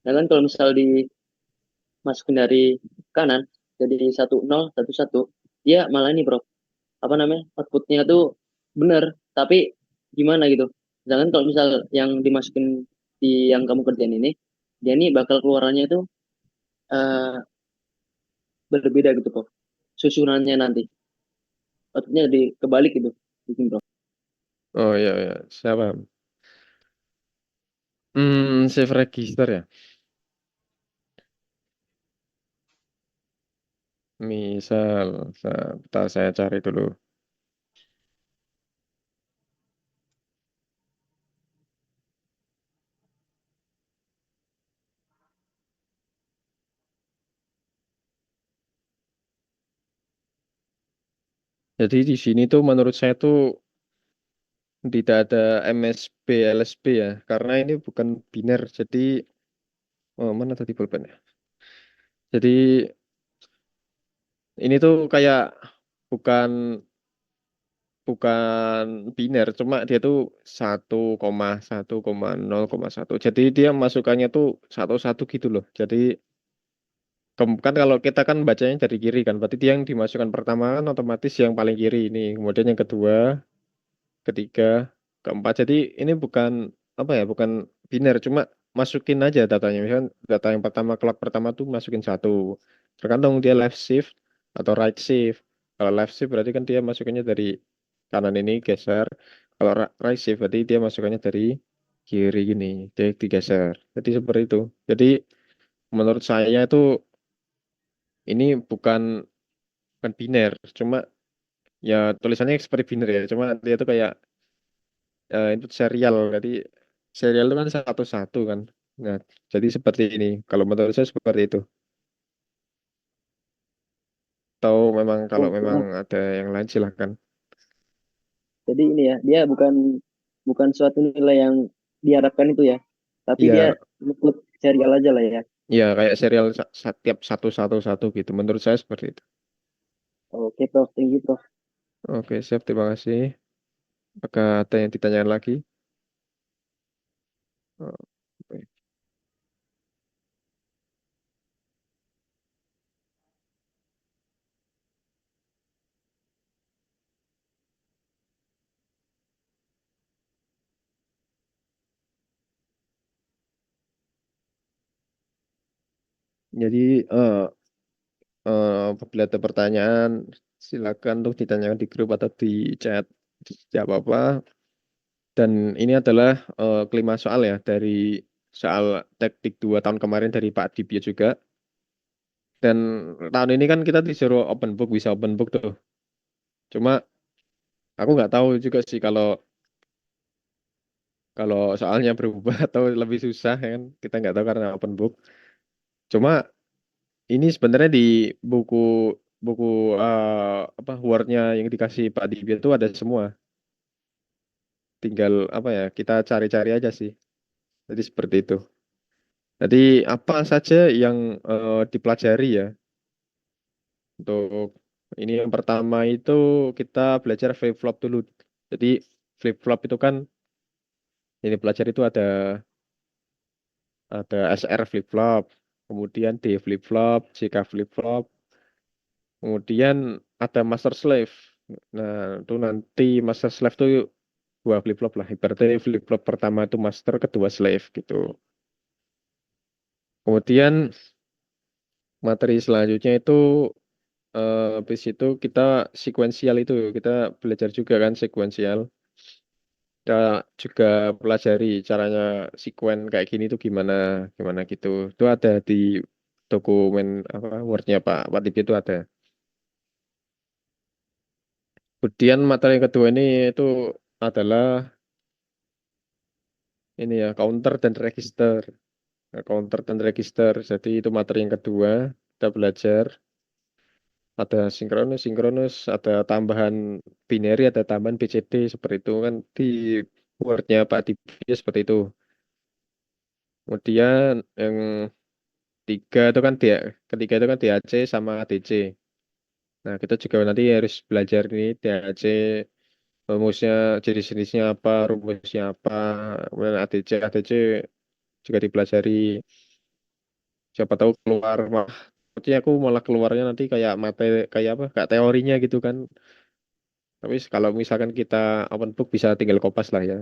Nah kan kalau misal dimasukin dari kanan, jadi 1011, dia malah ini, Bro, apa namanya, outputnya tuh bener, tapi gimana gitu. Sedangkan kalau misal yang dimasukin di yang kamu kerjain ini, dia ini bakal keluarannya itu eh, berbeda gitu, Bro. Susunannya nanti. Outputnya di kebalik gitu. Gitu, Bro. Oh iya ya, siapa? Save register ya. Misal, sebentar saya cari dulu. Jadi di sini tuh menurut saya tuh tidak ada MSB, LSB ya, karena ini bukan biner. Jadi, oh, mana tadi pulpennya? Jadi ini tuh kayak bukan bukan biner, cuma dia tuh 1,1,0,1. Jadi dia masukannya tuh satu-satu gitu loh. Jadi kan kalau kita kan bacanya dari kiri kan, berarti dia yang dimasukkan pertama kan otomatis yang paling kiri ini. Kemudian yang kedua, ketiga, keempat. Jadi ini bukan apa ya, bukan biner, cuma masukin aja datanya. Misalkan data yang pertama, clock pertama tuh masukin satu. Tergantung dia left shift atau right shift. Kalau left shift berarti kan dia masukannya dari kanan ini geser. Kalau right shift berarti dia masukannya dari kiri gini, dia digeser. Jadi seperti itu. Jadi menurut saya itu ini bukan biner, cuma ya tulisannya seperti biner ya, cuma dia itu kayak input serial. Jadi serial itu kan satu-satu kan. Nah, jadi seperti ini. Kalau menurut saya seperti itu. Atau memang kalau Oh, memang ada yang lain silahkan. jadi ini ya, dia bukan bukan suatu nilai yang diharapkan itu ya, tapi dia Iya, ikut serial aja lah ya. iya kayak serial tiap satu-satu-satu gitu. Menurut saya seperti itu. Oke, Prof. Thank you, Prof. Oke, siap. Terima kasih. Apakah ada yang ditanyakan lagi? Oh, oke. Jadi apabila ada pertanyaan, silakan untuk ditanyakan di grup atau di chat. Tidak apa-apa. Dan ini adalah kelima soal ya dari soal teknik 2 tahun kemarin dari Pak Dibia juga. Dan tahun ini kan kita disuruh open book, bisa open book tuh. Cuma aku nggak tahu juga sih kalau kalau soalnya berubah atau lebih susah ya kan. Kita nggak tahu karena open book. Cuma ini sebenarnya di buku buku apa wordnya yang dikasih Pak Dibia itu ada semua. Tinggal apa ya kita cari-cari aja sih. Jadi seperti itu. Jadi apa saja yang dipelajari ya untuk ini yang pertama itu kita belajar flip flop dulu. Jadi flip flop itu kan ini pelajari itu ada SR flip flop, kemudian D flip flop, JK flip flop, kemudian ada master slave. Nah, itu nanti master slave itu dua flip flop lah. Ibaratnya flip flop pertama itu master, kedua slave gitu. Kemudian materi selanjutnya itu habis itu kita sekuensial itu kita belajar juga kan sekuensial. Kita juga pelajari caranya sekuen kayak gini tuh gimana gimana gitu. Itu ada di dokumen apa Word-nya Pak Tibi itu ada. Kemudian materi yang kedua ini itu adalah ini ya counter dan register. Nah, counter dan register. Jadi itu materi yang kedua kita belajar ada sinkronus, sinkronus, ada tambahan binary, ada tambahan BCD seperti itu kan di Word-nya Pak Tibi seperti itu. Kemudian yang tiga itu kan dia, ketiga itu kan DAC sama ADC. Nah, kita juga nanti harus belajar ini DAC, rumusnya, jenis-jenisnya apa, rumusnya apa, kemudian ADC juga dipelajari. Siapa tahu keluar, wah, maksudnya aku malah keluarnya nanti kayak materi, kayak apa, kayak teorinya gitu kan. Tapi kalau misalkan kita open book bisa tinggal kopas lah ya.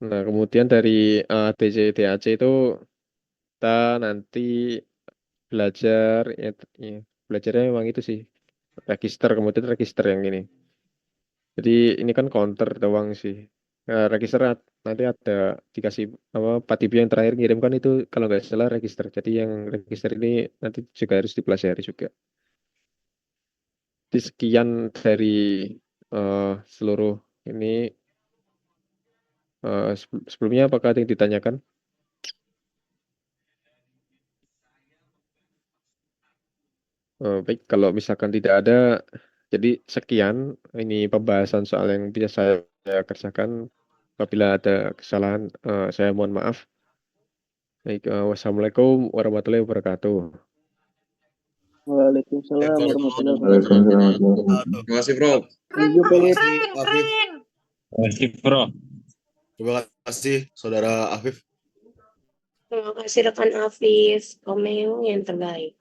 Nah, kemudian dari ADC, DAC itu kita nanti belajar ya, belajarnya memang itu sih register kemudian register yang ini jadi ini kan counter doang sih. Nah, register nanti ada dikasih apa Patibi yang terakhir ngirimkan itu kalau nggak salah register jadi yang register ini nanti juga harus dipelajari juga di sekian dari seluruh ini sebelumnya apakah ada yang ditanyakan. Baik, kalau misalkan tidak ada, jadi sekian ini pembahasan soal yang bisa saya kerjakan. Apabila ada kesalahan, saya mohon maaf. Baik, wassalamualaikum warahmatullahi wabarakatuh. Waalaikumsalam warahmatullahi wabarakatuh. Waalaikumsalam. Terima kasih, Bro. Thank you, Terima Philip. kasih Afif. Masih Bro. Terima kasih Saudara Afif. Terima kasih rekan Afif, Komeng yang terbaik.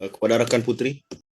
Kepada rekan Putri.